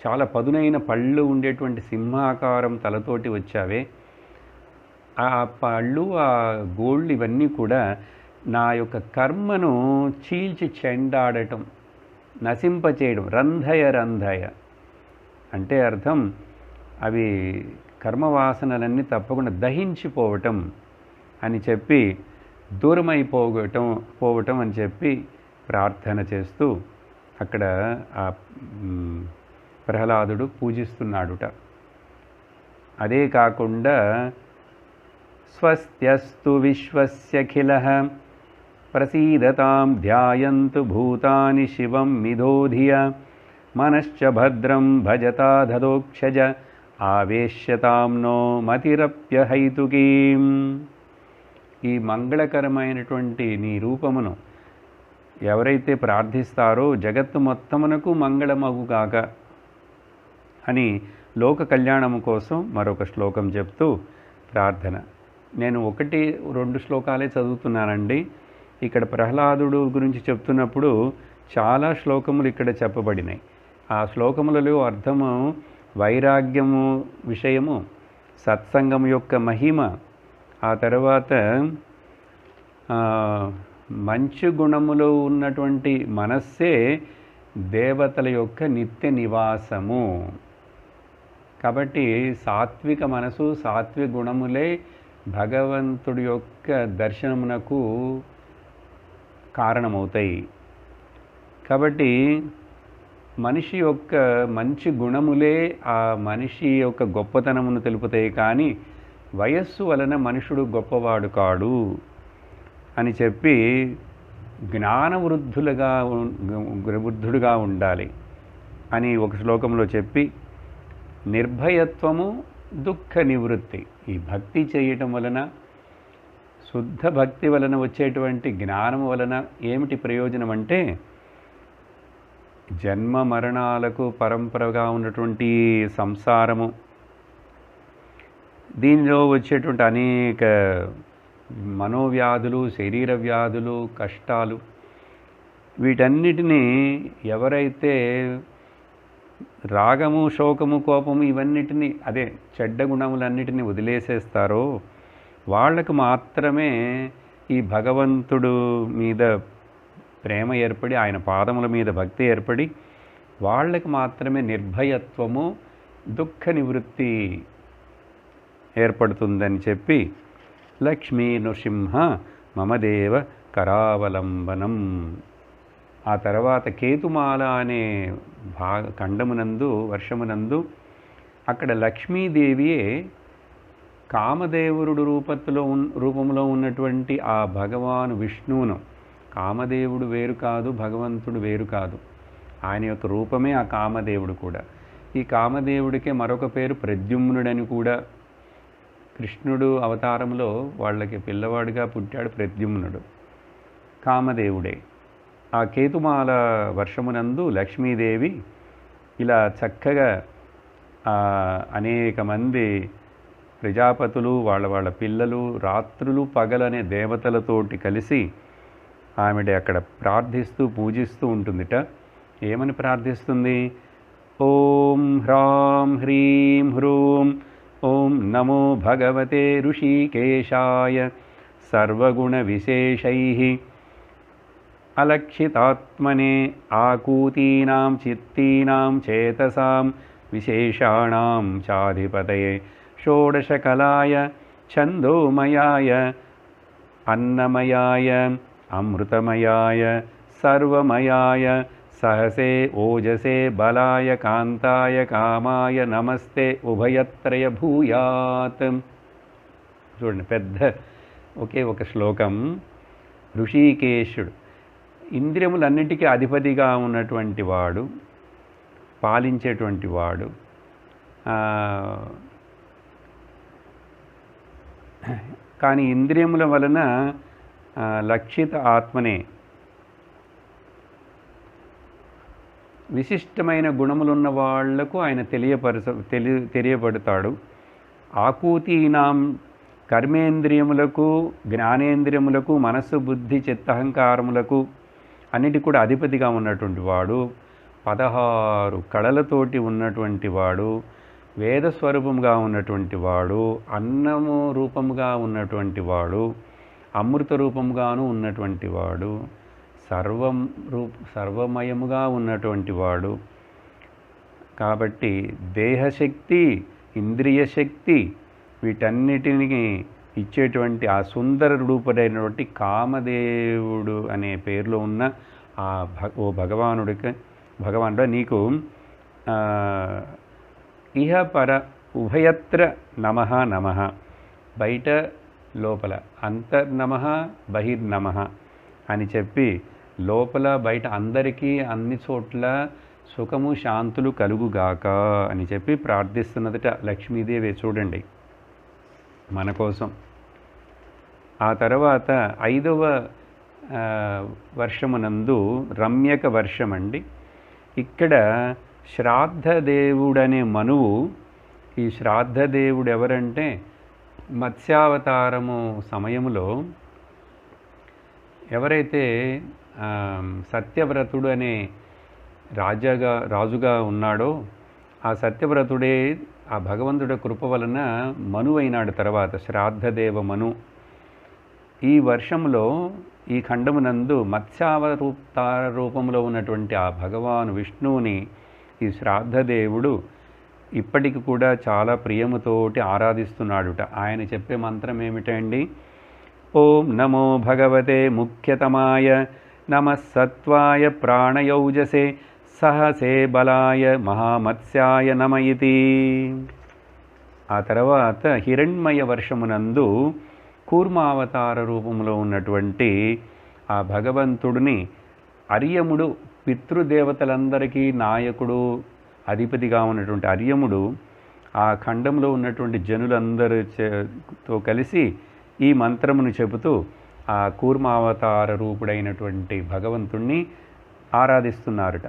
చాలా పదునైన పళ్ళు ఉండేటువంటి సింహాకారం తలతోటి వచ్చావే, ఆ పళ్ళు ఆ గోళ్ళు ఇవన్నీ కూడా నా యొక్క కర్మను చీల్చి చెండాడటం, నశింపచేయడం. రంధయ రంధయ అంటే అర్థం అవి కర్మవాసనలన్నీ తప్పకుండా దహించిపోవటం అని చెప్పి పోవటం అని చెప్పి ప్రార్థన చేస్తూ అక్కడ ఆ ప్రహ్లాదుడు పూజిస్తున్నాడుట. అదే కాకుండా స్వస్త్యస్తు విశ్వస్యఖిలః ప్రసీదతాం ధ్యాయంతు భూతాని శివం మిథోధియ మనశ్చ భద్రం భజతా దదోక్షజ ఆవేశ్యతాం నో మతిరప్యహైతుకీం. ఈ మంగళకరమైనటువంటి నీ రూపమును ఎవరైతే ప్రార్థిస్తారో జగత్తు మొత్తమునకు మంగళమగుగాక అని లోక కళ్యాణము కోసం మరొక శ్లోకం చెప్తూ ప్రార్థన. నేను 1-2 శ్లోకాలే చదువుతున్నానండి. ఇక్కడ ప్రహ్లాదుడు గురించి చెప్తున్నప్పుడు చాలా శ్లోకములు ఇక్కడ చెప్పబడినాయి. ఆ శ్లోకములలో అర్థము వైరాగ్యము విషయము, సత్సంగం యొక్క మహిమ, ఆ తర్వాత మంచి గుణములో ఉన్నటువంటి మనస్సే దేవతల యొక్క నిత్య నివాసము. కాబట్టి సాత్విక మనసు, సాత్విక గుణములే భగవంతుడి యొక్క దర్శనమునకు కారణమవుతాయి. కాబట్టి మనిషి యొక్క మంచి గుణములే ఆ మనిషి యొక్క గొప్పతనమును తెలుపుతాయి. కానీ వయస్సు వలన మనుషుడు గొప్పవాడు కాడు అని చెప్పి వృద్ధుడుగా ఉండాలి అని ఒక శ్లోకంలో చెప్పి, నిర్భయత్వము దుఃఖ నివృత్తి. ఈ భక్తి చేయటం వలన, శుద్ధ భక్తి వలన వచ్చేటువంటి జ్ఞానం వలన ఏమిటి ప్రయోజనం అంటే, జన్మ మరణాలకు పరంపరగా ఉన్నటువంటి సంసారము, దీనిలో వచ్చేటువంటి అనేక మనోవ్యాధులు, శరీర వ్యాధులు, కష్టాలు, వీటన్నిటినీ ఎవరైతే రాగము, శోకము, కోపము ఇవన్నిటినీ, అదే చెడ్డ గుణములన్నిటినీ వదిలేసేస్తారో వాళ్ళకు మాత్రమే ఈ భగవంతుడు మీద ప్రేమ ఏర్పడి, ఆయన పాదముల మీద భక్తి ఏర్పడి, వాళ్ళకి మాత్రమే నిర్భయత్వము, దుఃఖ నివృత్తి ఏర్పడుతుందని చెప్పి, లక్ష్మీ నృసింహ మమదేవ కరావలంబనం. ఆ తర్వాత కేతుమాల అనే ఖండమునందు, వర్షమునందు అక్కడ లక్ష్మీదేవియే కామదేవుడు రూపంలో ఉన్నటువంటి ఆ భగవాను విష్ణువును, కామదేవుడు వేరు కాదు, భగవంతుడు వేరు కాదు, ఆయన యొక్క రూపమే ఆ కామదేవుడు కూడా. ఈ కామదేవుడికే మరొక పేరు ప్రద్యుమ్నుడని కూడా. కృష్ణుడు అవతారంలో వాళ్ళకి పిల్లవాడిగా పుట్టాడు ప్రద్యుమ్నుడు, కామదేవుడే. ఆ కేతుమాల వర్షమునందు లక్ష్మీదేవి ఇలా చక్కగా అనేక మంది ప్రజాపతులు, వాళ్ళ పిల్లలు, రాత్రులు పగలనే దేవతలతోటి కలిసి ఆమెడ అక్కడ ప్రార్థిస్తూ పూజిస్తూ ఉంటుందిట. ఏమని ప్రార్థిస్తుంది? ఓం హ్రాం హ్రీం హ్రూం ఓం నమో భగవతే ఋషికేశాయ సర్వగుణ విశేషైః అలక్షితాత్మనే ఆకూతీనాం చిత్తీనాం చేతసాం విశేషాణాం చాధిపతయే షోడశకలాయ ఛందోమయాయ అన్నమయాయ అమృతమయాయ సర్వమయాయ సహసే ఓజసే బలాయ కాంతాయ కామాయ నమస్తే ఉభయత్రయ భూయాత్. చూడండి, పెద్ద ఒకే ఒక శ్లోకం. ఋషికేశుడు ఇంద్రియములన్నిటికీ అధిపతిగా ఉన్నటువంటి వాడు, పాలించేటువంటి వాడు. కానీ ఇంద్రియముల వలన లక్షిత ఆత్మనే, విశిష్టమైన గుణములున్న వాళ్లకు ఆయన తెలియబడతాడు. ఆకూతీనాం కర్మేంద్రియములకు, జ్ఞానేంద్రియములకు, మనస్సు, బుద్ధి, చిత్తహంకారములకు అన్నిటి కూడా అధిపతిగా ఉన్నటువంటి వాడు, 16 కళలతోటి ఉన్నటువంటి వాడు, వేదస్వరూపంగా ఉన్నటువంటి వాడు, అన్నము రూపంగా ఉన్నటువంటి వాడు, అమృత రూపంగాను ఉన్నటువంటి వాడు, సర్వమయముగా ఉన్నటువంటి వాడు. కాబట్టి దేహశక్తి, ఇంద్రియ శక్తి వీటన్నిటిని ఇచ్చేటువంటి ఆ సుందర రూపుడైనటువంటి కామదేవుడు అనే పేరులో ఉన్న ఓ భగవానుడు నీకు ఇహ పర ఉభయత్ర నమః నమః, బయట లోపల అంతర్నమః బహిర్నమః అని చెప్పి లోపల బయట అందరికీ అన్ని చోట్ల సుఖము శాంతులు కలుగుగాక అని చెప్పి ప్రార్థిస్తున్నదట లక్ష్మీదేవి. చూడండి మన కోసం. ఆ తర్వాత 5వ వర్షమునందు రమ్యక వర్షం అండి. ఇక్కడ శ్రాద్ధదేవుడనే మనువు, ఈ శ్రాద్ధదేవుడు ఎవరంటే మత్స్యావతారము సమయములో ఎవరైతే సత్యవ్రతుడు అనే రాజుగా ఉన్నాడో ఆ సత్యవ్రతుడే ఆ భగవంతుడి కృప వలన మనువైనాడు. తర్వాత శ్రాద్ధదేవ మను. ఈ వర్షంలో ఈ ఖండమునందు మత్స్యావతార రూపంలో ఉన్నటువంటి ఆ భగవాను విష్ణువుని ఈ శ్రాద్ధదేవుడు ఇప్పటికి కూడా చాలా ప్రియముతోటి ఆరాధిస్తున్నాడుట. ఆయన చెప్పే మంత్రం ఏమిటండి? ఓం నమో భగవతే ముఖ్యతమాయ నమః సత్వాయ ప్రాణయౌజసే సహసే బలాయ మహామత్స్యాయ నమ ఇతి. ఆ తర్వాత హిరణ్మయ వర్షమునందు కూర్మావతార రూపంలో ఉన్నటువంటి ఆ భగవంతుడిని అర్యముడు, పితృదేవతలందరికీ నాయకుడు, అధిపతిగా ఉన్నటువంటి అర్యముడు ఆ ఖండంలో ఉన్నటువంటి జనులందరితో కలిసి ఈ మంత్రమును చెబుతూ ఆ కూర్మావతార రూపుడైనటువంటి భగవంతుణ్ణి ఆరాధిస్తున్నారట.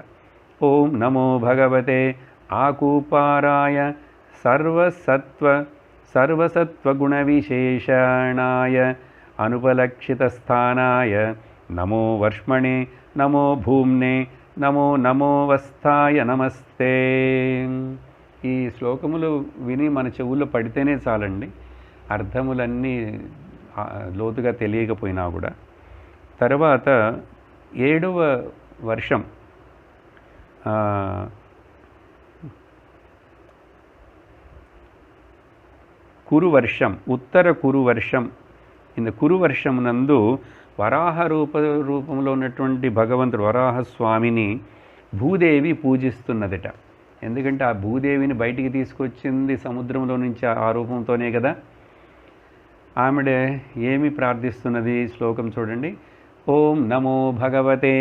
ఓం నమో భగవతే ఆకూపారాయ సర్వసత్వగుణ విశేషణాయ అనుపలక్షితస్థానాయ నమో వర్ష్మణే నమో భూమ్నే నమో వస్తాయ నమస్తే. ఈ శ్లోకములు విని మన చెవుల్లో పడితేనే చాలండి, అర్థములన్నీ లోతుగా తెలియకపోయినా కూడా. తర్వాత 7వ వర్షం కురువర్షం, ఉత్తర కురువర్షం. இந்த కురువర్షమునందు వరాహ రూపంలో ఉన్నటువంటి భగవంతుడు వరాహస్వామిని భూదేవి పూజిస్తున్నదట. ఎందుకంటే ఆ భూదేవిని బయటికి తీసుకొచ్చింది సముద్రంలో నుంచి ఆ రూపంతోనే కదా. ఆమెడ ఏమి ప్రార్థిస్తున్నది శ్లోకం చూడండి. ఓం నమో భగవతే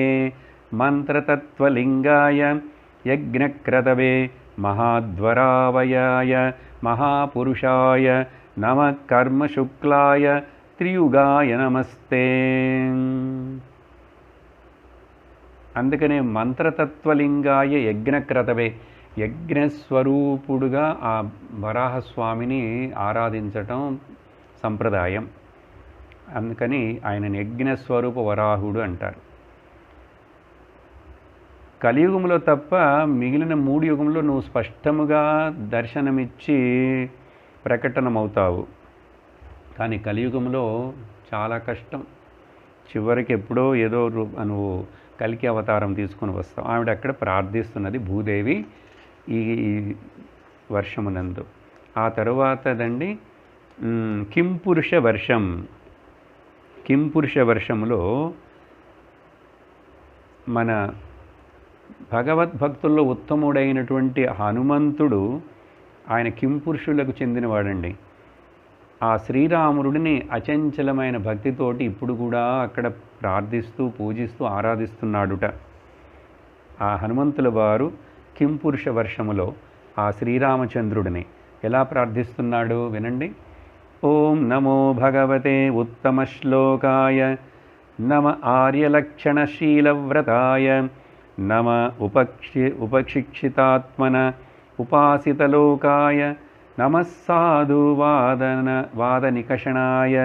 మంత్రతత్వలింగాయ యజ్ఞక్రతవే మహాద్వరావయాయ మహాపురుషాయ నమ కర్మశుక్లాయ త్రియుగాయ నమస్తే. అందుకనే మంత్రతత్వలింగాయ యజ్ఞక్రతవే, యజ్ఞస్వరూపుడుగా ఆ వరాహస్వామిని ఆరాధించటం సంప్రదాయం. అందుకని ఆయనని యజ్ఞస్వరూప వరాహుడు అంటారు. కలియుగంలో తప్ప మిగిలిన 3 యుగంలో నువ్వు స్పష్టముగా దర్శనమిచ్చి ప్రకటనమవుతావు. కానీ కలియుగంలో చాలా కష్టం. చివరికి ఎప్పుడో ఏదో నువ్వు కలికి అవతారం తీసుకుని వస్తావు. ఆవిడ అక్కడ ప్రార్థిస్తున్నది భూదేవి ఈ వర్షమునందు. ఆ తరువాతదండి కింపురుష వర్షం. కింపురుష వర్షములో మన భగవద్భక్తుల్లో ఉత్తముడైనటువంటి హనుమంతుడు ఆయన కింపురుషులకు చెందినవాడండి. ఆ శ్రీరాముడిని అచంచలమైన భక్తితోటి ఇప్పుడు కూడా అక్కడ ప్రార్థిస్తూ పూజిస్తూ ఆరాధిస్తున్నాడుట. ఆ హనుమంతుల వారు కింపురుష వర్షములో ఆ శ్రీరామచంద్రుడిని ఎలా ప్రార్థిస్తున్నాడు వినండి. ఓం నమో భగవతే ఉత్తమ శ్లోకాయ నమ ఆర్యలక్షణశీలవ్రతాయ నమ ఉపశిక్షితాత్మన ఉపాసితలోకాయ నమస్సాధు వాదనికషణాయ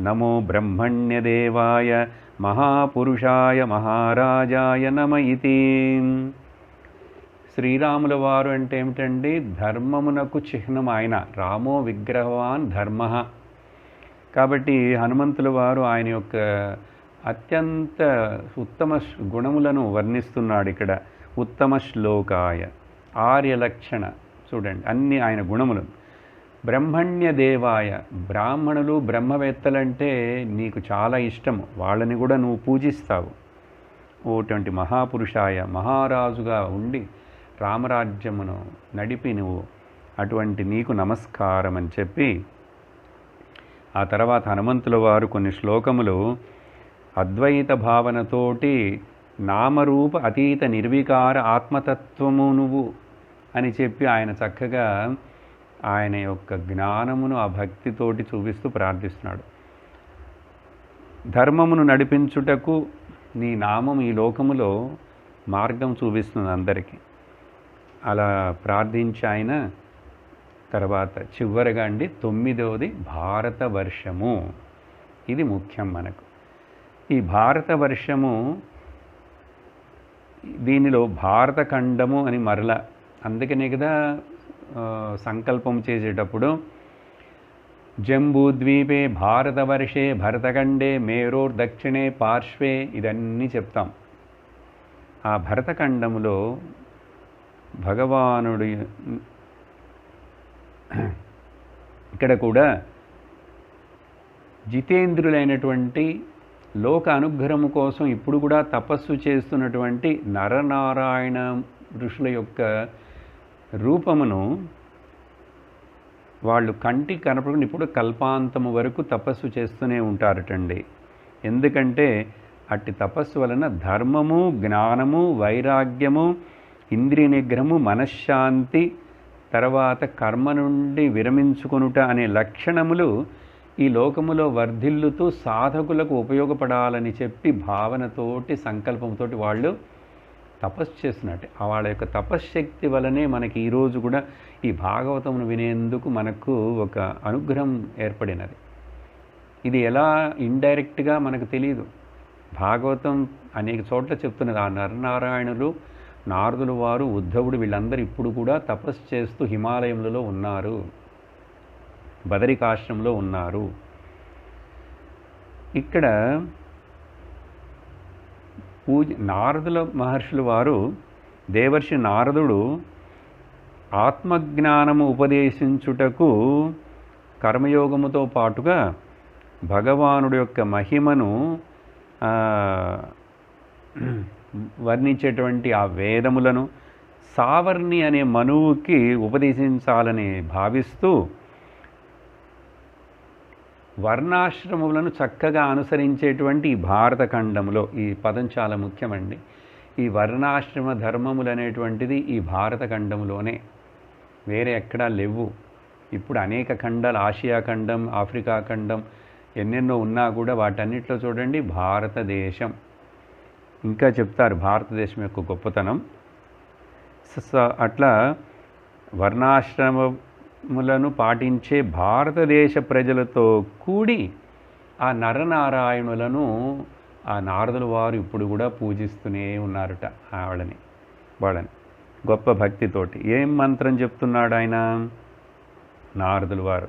నమో బ్రహ్మణ్యదేవాయ మహాపురుషాయ మహారాజాయ నమ ఇతి. శ్రీరాముల వారు అంటే ఏమిటండి? ధర్మమునకు చిహ్నం ఆయన. రామో విగ్రహవాన్ ధర్మ. కాబట్టి హనుమంతుల వారు ఆయన యొక్క అత్యంత ఉత్తమ గుణములను వర్ణిస్తున్నాడు ఇక్కడ. ఉత్తమ శ్లోకాయ, ఆర్యలక్షణ చూడండి అన్ని ఆయన గుణములు. బ్రహ్మణ్య దేవాయ, బ్రాహ్మణులు బ్రహ్మవేత్తలంటే నీకు చాలా ఇష్టము, వాళ్ళని కూడా నువ్వు పూజిస్తావు. ఓటువంటి మహాపురుషాయ, మహారాజుగా ఉండి రామరాజ్యమును నడిపి నువ్వు అటువంటి నీకు నమస్కారం అని చెప్పి ఆ తర్వాత హనుమంతుల వారు కొన్ని శ్లోకములు అద్వైత భావనతోటి నామరూప అతీత నిర్వికార ఆత్మతత్వము నువ్వు అని చెప్పి ఆయన చక్కగా ఆయన యొక్క జ్ఞానమును ఆ భక్తితోటి చూపిస్తూ ప్రార్థిస్తున్నాడు. ధర్మమును నడిపించుటకు నీ నామం ఈ లోకములో మార్గం చూపిస్తుంది అందరికీ. అలా ప్రార్థించి ఆయన తర్వాత చివరగా అండి 9వది భారతవర్షము. ఇది ముఖ్యం మనకు. ఈ భారతవర్షము దీనిలో భారతఖండము అని మరల, అందుకనే కదా సంకల్పం చేసేటప్పుడు జంబూద్వీపే భారతవర్షే భరతఖండే మేరోర్ దక్షిణే పార్శ్వే ఇదన్నీ చెప్తాం. ఆ భరతఖండములో భగవానుడు ఇక్కడ కూడా జితేంద్రులైనటువంటి లోక అనుగ్రహము కోసం ఇప్పుడు కూడా తపస్సు చేస్తున్నటువంటి నరనారాయణ ఋషుల యొక్క రూపమును వాళ్ళు కంటికి కనపడకుండా ఇప్పుడు కల్పాంతము వరకు తపస్సు చేస్తూనే ఉంటారటండి. ఎందుకంటే అట్టి తపస్సు వలన ధర్మము, జ్ఞానము, వైరాగ్యము, ఇంద్రియ నిగ్రహము, మనశ్శాంతి, తర్వాత కర్మ నుండి విరమించుకొనుట అనే లక్షణములు ఈ లోకములో వర్ధిల్లుతూ సాధకులకు ఉపయోగపడాలని చెప్పి భావనతోటి సంకల్పంతో వాళ్ళు తపస్సు చేస్తున్నట్టు. వాళ్ళ యొక్క తపశ్శక్తి వలనే మనకి ఈరోజు కూడా ఈ భాగవతమును వినేందుకు మనకు ఒక అనుగ్రహం ఏర్పడినది. ఇది ఎలా ఇండైరెక్ట్గా మనకు తెలియదు. భాగవతం అనేక చోట్ల చెప్తున్నది. ఆ నరనారాయణులు, నారదులు వారు, ఉద్ధవుడు వీళ్ళందరూ ఇప్పుడు కూడా తపస్సు చేస్తూ హిమాలయములలో ఉన్నారు, బదరికాశ్రమంలో ఉన్నారు. ఇక్కడ నారదుల మహర్షులు వారు, దేవర్షి నారదుడు ఆత్మజ్ఞానము ఉపదేశించుటకు కర్మయోగముతో పాటుగా భగవానుడి యొక్క మహిమను వర్ణించేటువంటి ఆ వేదములను సావర్ణి అనే మనువుకి ఉపదేశించాలని భావిస్తూ వర్ణాశ్రమములను చక్కగా అనుసరించేటువంటి ఈ భారతఖండంలో, ఈ పదం చాలా ముఖ్యమండి, ఈ వర్ణాశ్రమ ధర్మములు అనేటువంటిది ఈ భారతఖండంలోనే, వేరే ఎక్కడా లేవు. ఇప్పుడు అనేక ఖండాలు, ఆసియా ఖండం, ఆఫ్రికా ఖండం ఎన్నెన్నో ఉన్నా కూడా వాటన్నిటిలో చూడండి భారతదేశం. ఇంకా చెప్తారు భారతదేశం యొక్క గొప్పతనం. అట్లా వర్ణాశ్రమములను పాటించే భారతదేశ ప్రజలతో కూడి ఆ నరనారాయణులను ఆ నారదుల వారు ఇప్పుడు కూడా పూజిస్తూనే ఉన్నారట. వాళ్ళని గొప్ప భక్తితోటి. ఏం మంత్రం చెప్తున్నాడు ఆయన నారదుల వారు?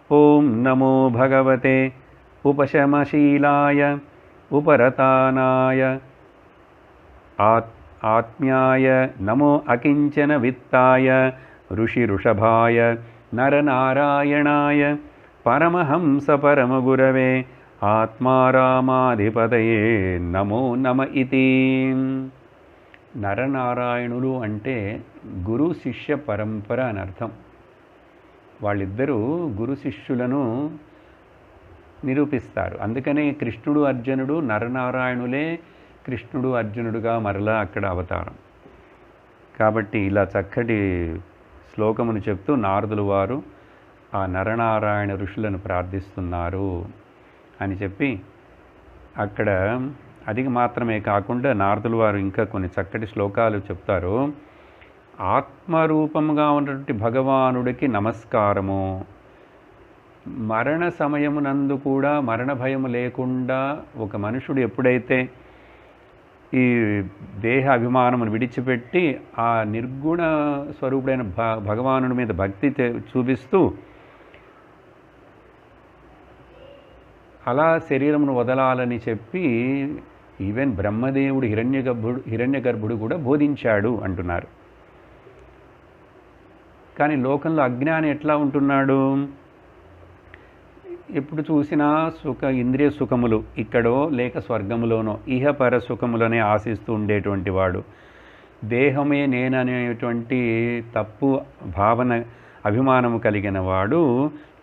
ఓం నమో భగవతే ఉపశమశీలాయ ఉపరతానాయ ఆత్మ్యాయ నమో అకించన విత్తాయ ఋషిఋషభాయ నరనారాయణాయ పరమహంస పరమగురవే ఆత్మారామాధిపతయే నమో నమ ఇతి. నరనారాయణులు అంటే గురు శిష్య పరంపర అని అర్థం. వాళ్ళిద్దరూ గురు శిష్యులను నిరూపిస్తారు. అందుకనే కృష్ణుడు అర్జునుడు నరనారాయణులే కృష్ణుడు అర్జునుడుగా మరలా అక్కడ అవతారం. కాబట్టి ఇలా చక్కటి శ్లోకమును చెప్తూ నారదుల వారు ఆ నరనారాయణ ఋషులను ప్రార్థిస్తున్నారు అని చెప్పి అక్కడ అది మాత్రమే కాకుండా నారదుల వారు ఇంకా కొన్ని చక్కటి శ్లోకాలు చెప్తారు. ఆత్మరూపంగా ఉన్నటువంటి భగవానుడికి నమస్కారము. మరణ సమయమునందు కూడా మరణ భయము లేకుండా ఒక మనుషుడు ఎప్పుడైతే ఈ దేహ అభిమానమును విడిచిపెట్టి ఆ నిర్గుణ స్వరూపుడైన భగవానుడి మీద భక్తి చూపిస్తూ అలా శరీరమును వదలాలని చెప్పి ఈవెన్ బ్రహ్మదేవుడు హిరణ్యగర్భుడు కూడా బోధించాడు అంటున్నారు. కానీ లోకంలో అజ్ఞాని ఎట్లా ఉంటున్నాడు? ఎప్పుడు చూసినా ఇంద్రియ సుఖములు ఇక్కడో లేక స్వర్గములోనో ఇహపర సుఖములనే ఆశిస్తూ ఉండేటువంటి వాడు, దేహమే నేననేటువంటి తప్పు భావన అభిమానము కలిగిన వాడు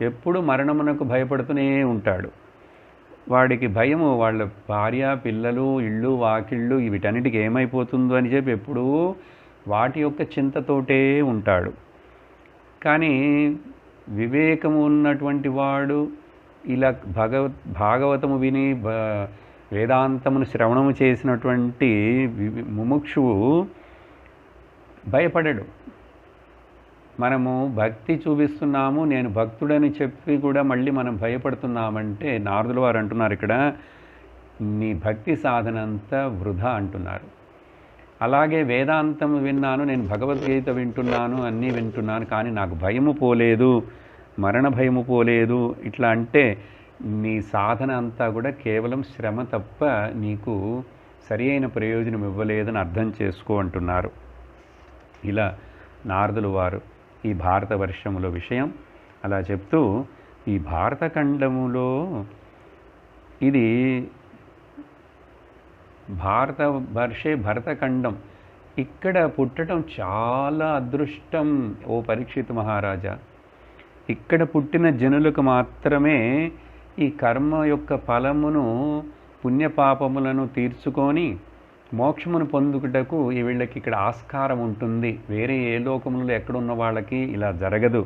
ఎప్పుడు మరణమునకు భయపడుతూనే ఉంటాడు. వాడికి భయము వాళ్ళ భార్య పిల్లలు ఇళ్ళు వాకిళ్ళు వీటన్నిటికి ఏమైపోతుందో అని చెప్పి ఎప్పుడూ వాటి యొక్క చింతతోటే ఉంటాడు. కానీ వివేకము ఉన్నటువంటి వాడు ఇలా భాగవతము విని వేదాంతమును శ్రవణము చేసినటువంటి ముముక్షువు భయపడడు. మనము భక్తి చూపిస్తున్నాము, నేను భక్తుడని చెప్పి కూడా మళ్ళీ మనం భయపడుతున్నామంటే నారదుల వారు అంటున్నారు ఇక్కడ, నీ భక్తి సాధనంతా వృధా అంటున్నారు. అలాగే వేదాంతం విన్నాను, నేను భగవద్గీత వింటున్నాను, అన్నీ వింటున్నాను, కానీ నాకు భయము పోలేదు, మరణ భయము పోలేదు, ఇట్లా అంటే నీ సాధన అంతా కూడా కేవలం శ్రమ తప్ప నీకు సరి అయిన ప్రయోజనం ఇవ్వలేదని అర్థం చేసుకో అంటున్నారు. ఇలా నారదుల వారు ఈ భారతవర్షములో విషయం అలా చెప్తూ, ఈ భారతఖండములో ఇది భరతఖండం ఇక్కడ పుట్టడం చాలా అదృష్టం ఓ పరీక్షిత్ మహారాజా. ఇక్కడ పుట్టిన జనులకు మాత్రమే ఈ కర్మ యొక్క ఫలమును పుణ్యపాపములను తీర్చుకొని మోక్షమును పొందుటకు ఈ వీళ్ళకి ఇక్కడ ఆస్కారం ఉంటుంది. వేరే ఏ లోకములలో ఎక్కడున్న వాళ్ళకి ఇలా జరగదు.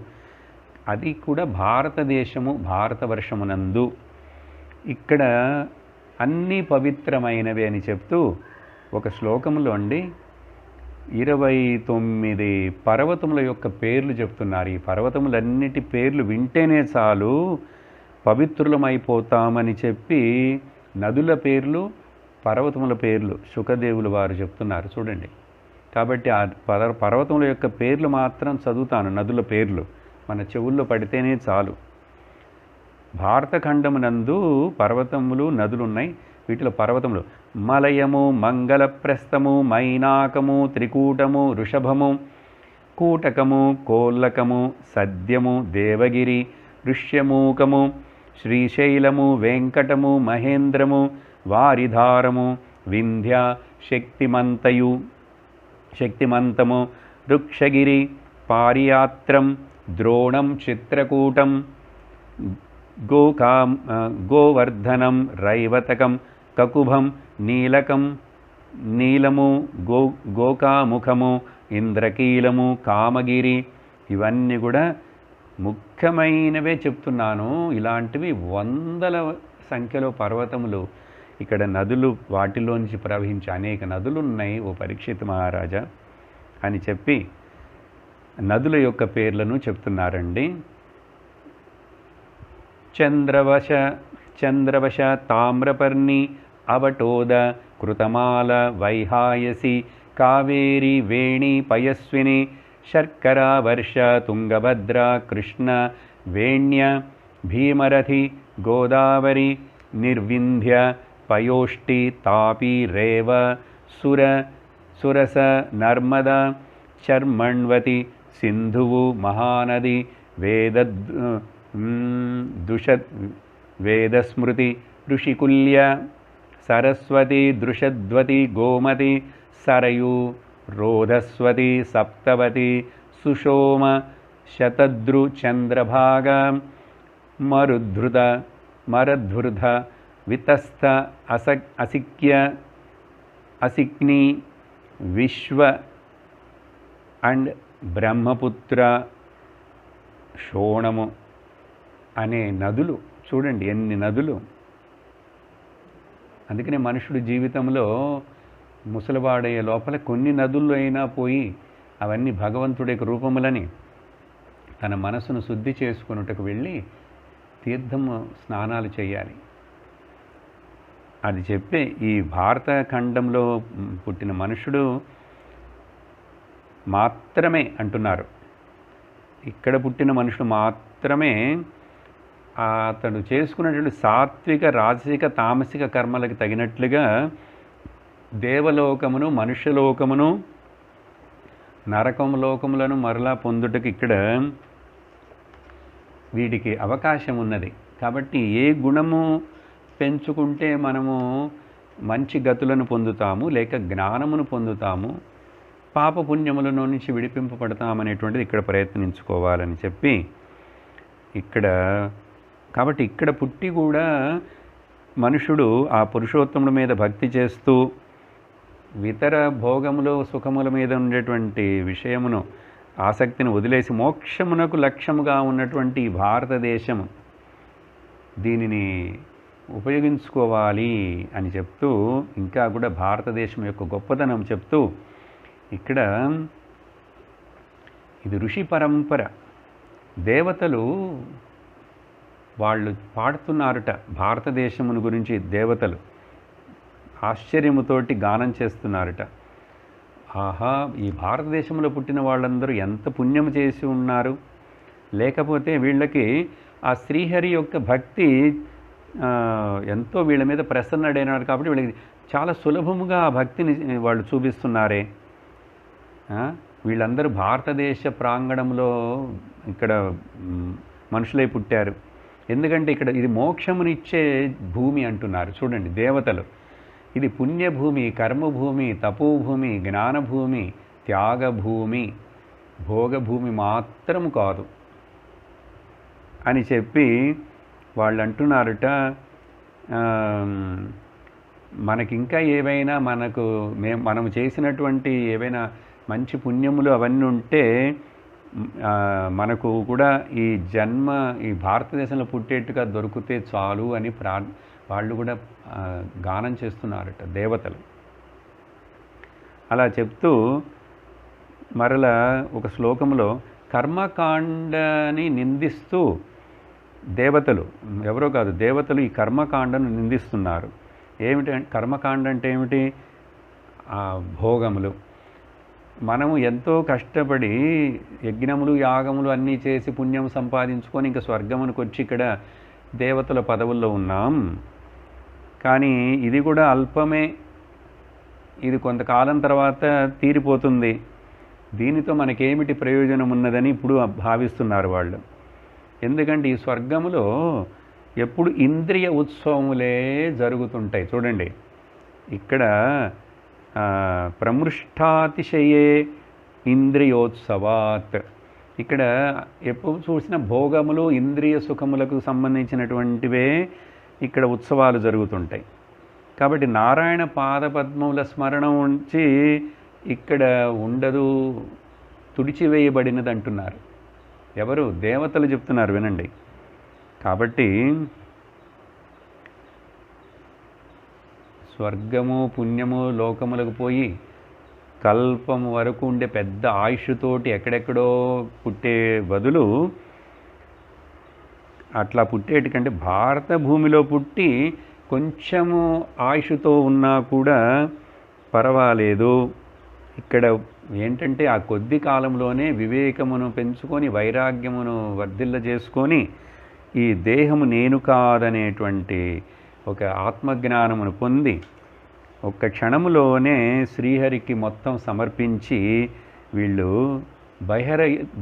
అది కూడా భారతదేశము భారతవర్షమునందు ఇక్కడ అన్నీ పవిత్రమైనవి అని చెప్తూ ఒక శ్లోకములో అండి 29 పర్వతముల యొక్క పేర్లు చెప్తున్నారు. ఈ పర్వతములన్నిటి పేర్లు వింటేనే చాలు పవిత్రులమైపోతామని చెప్పి నదుల పేర్లు పర్వతముల పేర్లు శుకదేవులు వారు చెప్తున్నారు చూడండి. కాబట్టి ఆ పర్వతముల యొక్క పేర్లు మాత్రం చదువుతాను, నదుల పేర్లు మన చెవుల్లో పడితేనే చాలు. భారతఖండమునందు పర్వతములు నదులున్నాయి. వీటిలో పర్వతములు మలయము, మంగళప్రస్థము, మైనాకము, త్రికూటము, వృషభము, కూటకము, కోల్లకము, సద్యము, దేవగిరి, ఋష్యమూకము, శ్రీశైలము, వెంకటము, మహేంద్రము, వారిధారము, వింధ్య, శక్తిమంతము, వృక్షగిరి, పారియాత్రం, ద్రోణం, చిత్రకూటం, గోవర్ధనం రైవతకం కకుభం నీలకం నీలము గోకాముఖము ఇంద్రకీలము కామగిరి, ఇవన్నీ కూడా ముఖ్యమైనవే చెప్తున్నాను. ఇలాంటివి వందల సంఖ్యలో పర్వతములు, ఇక్కడ నదులు, వాటిలో నుంచి ప్రవహించే అనేక నదులు ఉన్నాయి ఓ పరీక్షిత్ మహారాజా అని చెప్పి నదుల యొక్క పేర్లను చెప్తున్నారండి. చంద్రవశ తామ్రపర్ణి అవటోద కృతమాల వైహాయసి కావేరి వేణి పయస్విని శర్కరా వర్ష తుంగభద్ర కృష్ణ వేణ్య భీమరథి గోదావరి నిర్వింధ్య పయోష్టి తాపి రేవ సురస నర్మద చర్మణ్వతి సింధువు మహానది వేదస్మృతి ఋషికుల్య సరస్వతి దృషద్వతి గోమతి సరయు రోధస్వతి సప్తవతి సుషోమ శతద్రు చంద్రభాగ మరధృత వితస్థ అసిక్ని విశ్వ అండ్ బ్రహ్మపుత్ర శోణము అనే నదులు. చూడండి ఎన్ని నదులు. అందుకనే మనుషుడు జీవితంలో ముసలివాడయ్యే లోపల కొన్ని నదుల్లో అయినా పోయి అవన్నీ భగవంతుడి యొక్క రూపములని తన మనసును శుద్ధి చేసుకున్నట్టుకు వెళ్ళి తీర్థము స్నానాలు చేయాలి. అది చెప్పే ఈ భారత ఖండంలో పుట్టిన మనుషుడు మాత్రమే అంటున్నారు. ఇక్కడ పుట్టిన మనుషుడు మాత్రమే అతడు చేసుకున్నటువంటి సాత్విక రాజసిక తామసిక కర్మలకు తగినట్లుగా దేవలోకమును మనుష్యలోకమును నరకములోకములను మరలా పొందుటకు ఇక్కడ వీటికి అవకాశం ఉన్నది. కాబట్టి ఏ గుణము పెంచుకుంటే మనము మంచి గతులను పొందుతాము, లేక జ్ఞానమును పొందుతాము, పాపపుణ్యములను నుంచి విడిపింపబడతామనేటువంటిది ఇక్కడ ప్రయత్నించుకోవాలని చెప్పి ఇక్కడ. కాబట్టి ఇక్కడ పుట్టి కూడా మనుషుడు ఆ పురుషోత్తముడి మీద భక్తి చేస్తూ ఇతర భోగములు సుఖముల మీద ఉండేటువంటి విషయమును ఆసక్తిని వదిలేసి మోక్షమునకు లక్ష్యముగా ఉన్నటువంటి భారతదేశము దీనిని ఉపయోగించుకోవాలి అని చెప్తూ, ఇంకా కూడా భారతదేశం యొక్క గొప్పతనం చెప్తూ ఇక్కడ ఇది ఋషి పరంపర. దేవతలు వాళ్ళు పాడుతున్నారట భారతదేశమును గురించి. దేవతలు ఆశ్చర్యముతోటి గానం చేస్తున్నారట. ఆహా, ఈ భారతదేశంలో పుట్టిన వాళ్ళందరూ ఎంత పుణ్యం చేసి ఉన్నారు, లేకపోతే వీళ్ళకి ఆ శ్రీహరి యొక్క భక్తి ఎంతో వీళ్ళ మీద ప్రసన్నడైనాడు కాబట్టి వీళ్ళకి చాలా సులభముగా ఆ భక్తిని వాళ్ళు చూపిస్తున్నారే. వీళ్ళందరూ భారతదేశ ప్రాంగణంలో ఇక్కడ మనుషులై పుట్టారు. ఎందుకంటే ఇక్కడ ఇది మోక్షమునిచ్చే భూమి అంటున్నారు. చూడండి దేవతలు, ఇది పుణ్యభూమి, కర్మభూమి, తపోభూమి, జ్ఞానభూమి, త్యాగభూమి, భోగభూమి మాత్రం కాదు అని చెప్పి వాళ్ళు అంటున్నారట. మనకింకా ఏవైనా మనము చేసినటువంటి ఏవైనా మంచి పుణ్యములు అవన్నీ ఉంటే మనకు కూడా ఈ జన్మ ఈ భారతదేశంలో పుట్టేట్టుగా దొరికితే చాలు అని వాళ్ళు కూడా గానం చేస్తున్నారట దేవతలు. అలా చెప్తూ మరలా ఒక శ్లోకంలో కర్మకాండని నిందిస్తూ దేవతలు, ఎవరో కాదు దేవతలు ఈ కర్మకాండను నిందిస్తున్నారు. ఏమిటి కర్మకాండ అంటే ఏమిటి? భోగములు. మనము ఎంతో కష్టపడి యజ్ఞములు యాగములు అన్నీ చేసి పుణ్యం సంపాదించుకొని ఇంకా స్వర్గమునికి వచ్చి ఇక్కడ దేవతల పదవుల్లో ఉన్నాం. కానీ ఇది కూడా అల్పమే, ఇది కొంతకాలం తర్వాత తీరిపోతుంది, దీనితో మనకేమిటి ప్రయోజనం ఉన్నదని ఇప్పుడు భావిస్తున్నారు వాళ్ళు. ఎందుకంటే ఈ స్వర్గములో ఎప్పుడు ఇంద్రియ ఉత్సవములే జరుగుతుంటాయి. చూడండి ఇక్కడ ప్రమృష్టాతిశయే ఇంద్రియోత్సవాత్, ఇక్కడ ఎప్పుడు చూసినా భోగములు ఇంద్రియ సుఖములకు సంబంధించినటువంటివే ఇక్కడ ఉత్సవాలు జరుగుతుంటాయి. కాబట్టి నారాయణ పాదపద్మముల స్మరణ ఉంచి ఇక్కడ ఉండదు, తుడిచివేయబడినది అంటున్నారు. ఎవరు? దేవతలు చెప్తున్నారు, వినండి. కాబట్టి స్వర్గము పుణ్యము లోకములకు పోయి కల్పం వరకు ఉండే పెద్ద ఆయుష్తోటి ఎక్కడెక్కడో పుట్టే బదులు అట్లా పుట్టేటికంటే భారత భూమిలో పుట్టి కొంచెము ఆయుష్తో ఉన్నా కూడా పర్వాలేదు. ఇక్కడ ఏంటంటే ఆ కొద్ది కాలంలోనే వివేకమును పెంచుకొని వైరాగ్యమును వర్ధిల్ల చేసుకొని ఈ దేహము నేను కాదనేటువంటి ఒక ఆత్మజ్ఞానమును పొంది ఒక్క క్షణములోనే శ్రీహరికి మొత్తం సమర్పించి వీళ్ళు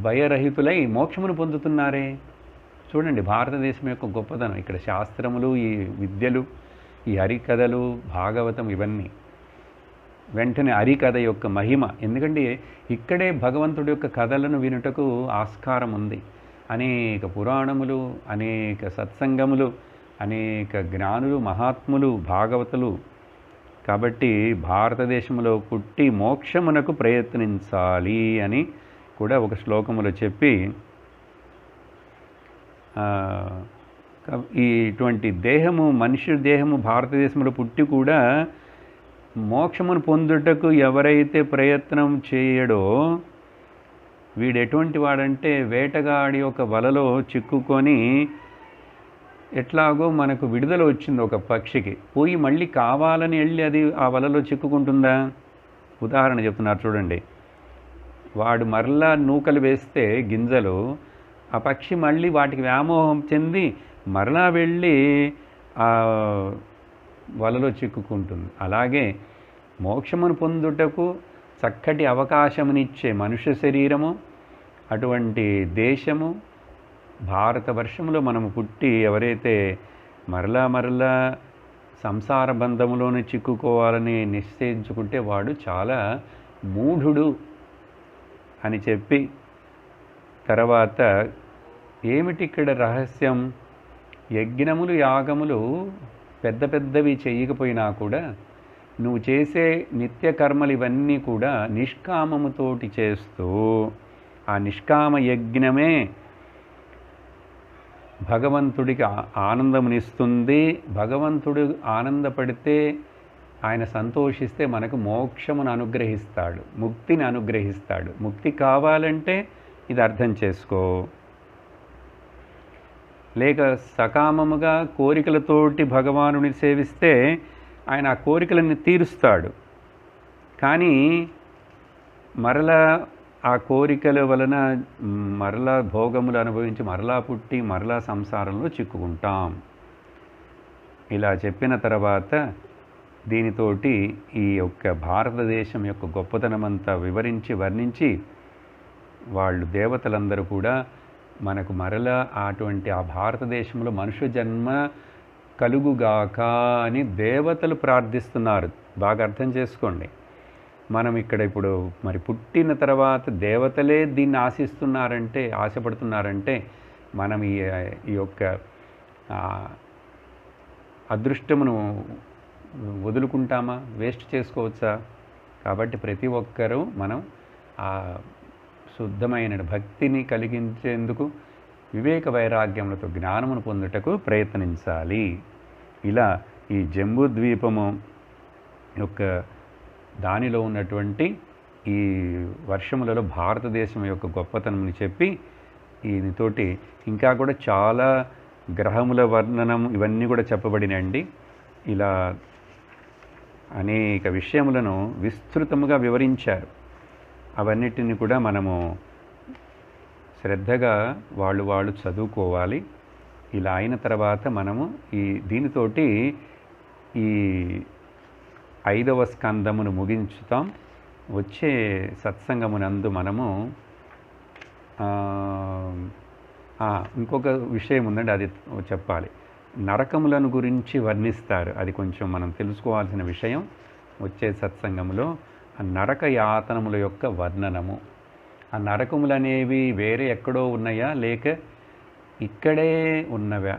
భయరహితులై మోక్షమును పొందుతున్నారే. చూడండి భారతదేశం యొక్క గొప్పతనం. ఇక్కడ శాస్త్రములు, ఈ విద్యలు, ఈ హరికథలు, భాగవతం ఇవన్నీ వెంటనే హరికథ యొక్క మహిమ. ఎందుకంటే ఇక్కడే భగవంతుడి యొక్క కథలను వినుటకు ఆస్కారం ఉంది. అనేక పురాణములు, అనేక సత్సంగములు, అనేక జ్ఞానులు, మహాత్ములు, భాగవతులు. కాబట్టి భారతదేశంలో పుట్టి మోక్షమునకు ప్రయత్నించాలి అని కూడా ఒక శ్లోకములో చెప్పి ఇటువంటి దేహము, మనిషి దేహము భారతదేశంలో పుట్టి కూడా మోక్షమును పొందుటకు ఎవరైతే ప్రయత్నం చేయడో వీడు ఎటువంటి వాడంటే వేటగాడి యొక్క వలలో చిక్కుకొని ఎట్లాగో మనకు విడుదల వచ్చింది ఒక పక్షికి, పోయి మళ్ళీ కావాలని వెళ్ళి అది ఆ వలలో చిక్కుకుంటుందా? ఉదాహరణ చెప్తున్నారు చూడండి. వాడు మరలా నూకలు వేస్తే గింజలు, ఆ పక్షి మళ్ళీ వాటికి వ్యామోహం చెంది మరలా వెళ్ళి ఆ వలలో చిక్కుకుంటుంది. అలాగే మోక్షమును పొందుటకు చక్కటి అవకాశమునిచ్చే మనుష్య శరీరము, అటువంటి దేశము భారతవర్షంలో మనము పుట్టి ఎవరైతే మరలా సంసార బంధములోనే చిక్కుకోవాలని నిశ్చయించుకుంటే వాడు చాలా మూఢుడు అని చెప్పి, తర్వాత ఏమిటి ఇక్కడ రహస్యం? యజ్ఞములు యాగములు పెద్ద పెద్దవి చేయకపోయినా కూడా నువ్వు చేసే నిత్య కర్మలు ఇవన్నీ కూడా నిష్కామముతోటి చేస్తూ, ఆ నిష్కామ యజ్ఞమే భగవంతుడికి ఆనందమునిస్తుంది. భగవంతుడు ఆనందపడితే, ఆయన సంతోషిస్తే మనకు మోక్షమును అనుగ్రహిస్తాడు, ముక్తిని అనుగ్రహిస్తాడు. ముక్తి కావాలంటే ఇది అర్థం చేసుకో. లేక సకామముగా కోరికలతోటి భగవానుని సేవిస్తే ఆయన ఆ కోరికలను తీరుస్తాడు. కానీ మరలా ఆ కోరికల వలన మరలా భోగములు అనుభవించి మరలా పుట్టి మరలా సంసారంలో చిక్కుకుంటాం. ఇలా చెప్పిన తర్వాత దీనితోటి ఈ యొక్క భారతదేశం యొక్క గొప్పతనమంతా వివరించి వర్ణించి వాళ్ళు దేవతలందరూ కూడా మనకు మరలా అటువంటి ఆ భారతదేశంలో మనుష్య జన్మ కలుగుగాక అని దేవతలు ప్రార్థిస్తున్నారు. బాగా అర్థం చేసుకోండి. మనం ఇక్కడ ఇప్పుడు మరి పుట్టిన తర్వాత దేవతలే దీన్ని ఆశిస్తున్నారంటే, ఆశపడుతున్నారంటే మనం ఈ యొక్క అదృష్టమును వదులుకుంటామా? వేస్ట్ చేసుకోవచ్చా? కాబట్టి ప్రతి ఒక్కరూ మనం ఆ శుద్ధమైన భక్తిని కలిగించేందుకు వివేక వైరాగ్యములతో జ్ఞానమును పొందుటకు ప్రయత్నించాలి. ఇలా ఈ జంబూద్వీపము యొక్క దానిలో ఉన్నటువంటి ఈ వర్షములలో భారతదేశం యొక్క గొప్పతనంని చెప్పి దీనితోటి ఇంకా కూడా చాలా గ్రహముల వర్ణనం ఇవన్నీ కూడా చెప్పబడినండి. ఇలా అనేక విషయములను విస్తృతముగా వివరించారు. అవన్నిటిని కూడా మనము శ్రద్ధగా వాళ్ళు చదువుకోవాలి. ఇలా అయిన తర్వాత మనము దీనితోటి ఈ 5వ స్కందమును ముగించుతాం. వచ్చే సత్సంగమునందు మనము ఇంకొక విషయం ఉందండి, అది చెప్పాలి. నరకములను గురించి వర్ణిస్తారు. అది కొంచెం మనం తెలుసుకోవాల్సిన విషయం. వచ్చే సత్సంగంలో నరక యాతనముల యొక్క వర్ణనము, ఆ నరకములనేవి వేరే ఎక్కడో ఉన్నాయా లేక ఇక్కడే ఉన్నవా?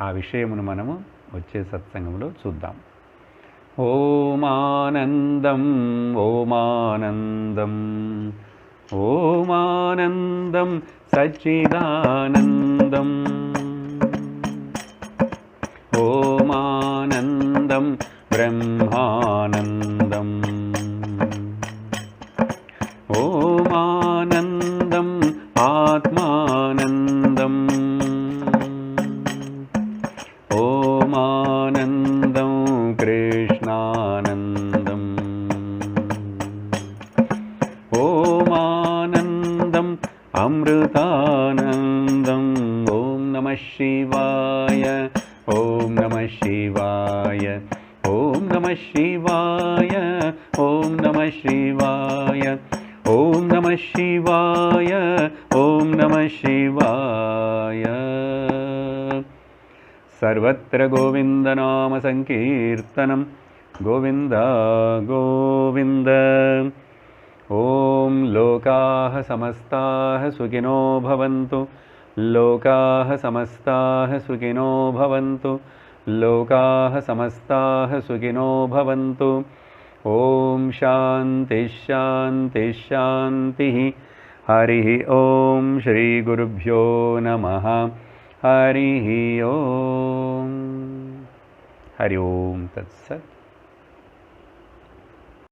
ఆ విషయమును మనము వచ్చే సత్సంగంలో చూద్దాం. ఓమానందం ఓమానందం ఓమానందం సచ్చిదానందం ఓమానందం బ్రహ్మానందం ఓమానందం ఆత్మానందం ఓమానందం కృష్ణానందం ఓమానందం అమృతానందం. ఓం నమః శివాయ ఓం నమః శివాయ ఓం నమః శివాయ ఓం నమః శివాయ ఓం నమః శివాయ ఓం నమః శివాయ. సర్వత్ర గోవిందనామ సంకీర్తనం గోవింద గోవింద. ఓం లోకాః సమస్తాః సుఖినో భవంతు లోకాః సమస్తాః సుఖినో భవంతు లోకాః సమస్తాః సుఖినో భవంతు. ఓం శాంతి శాంతి శాంతి. హరి ఓం శ్రీ గురుభ్యో నమః. హరి ఓం. హరి ఓం తత్సత్.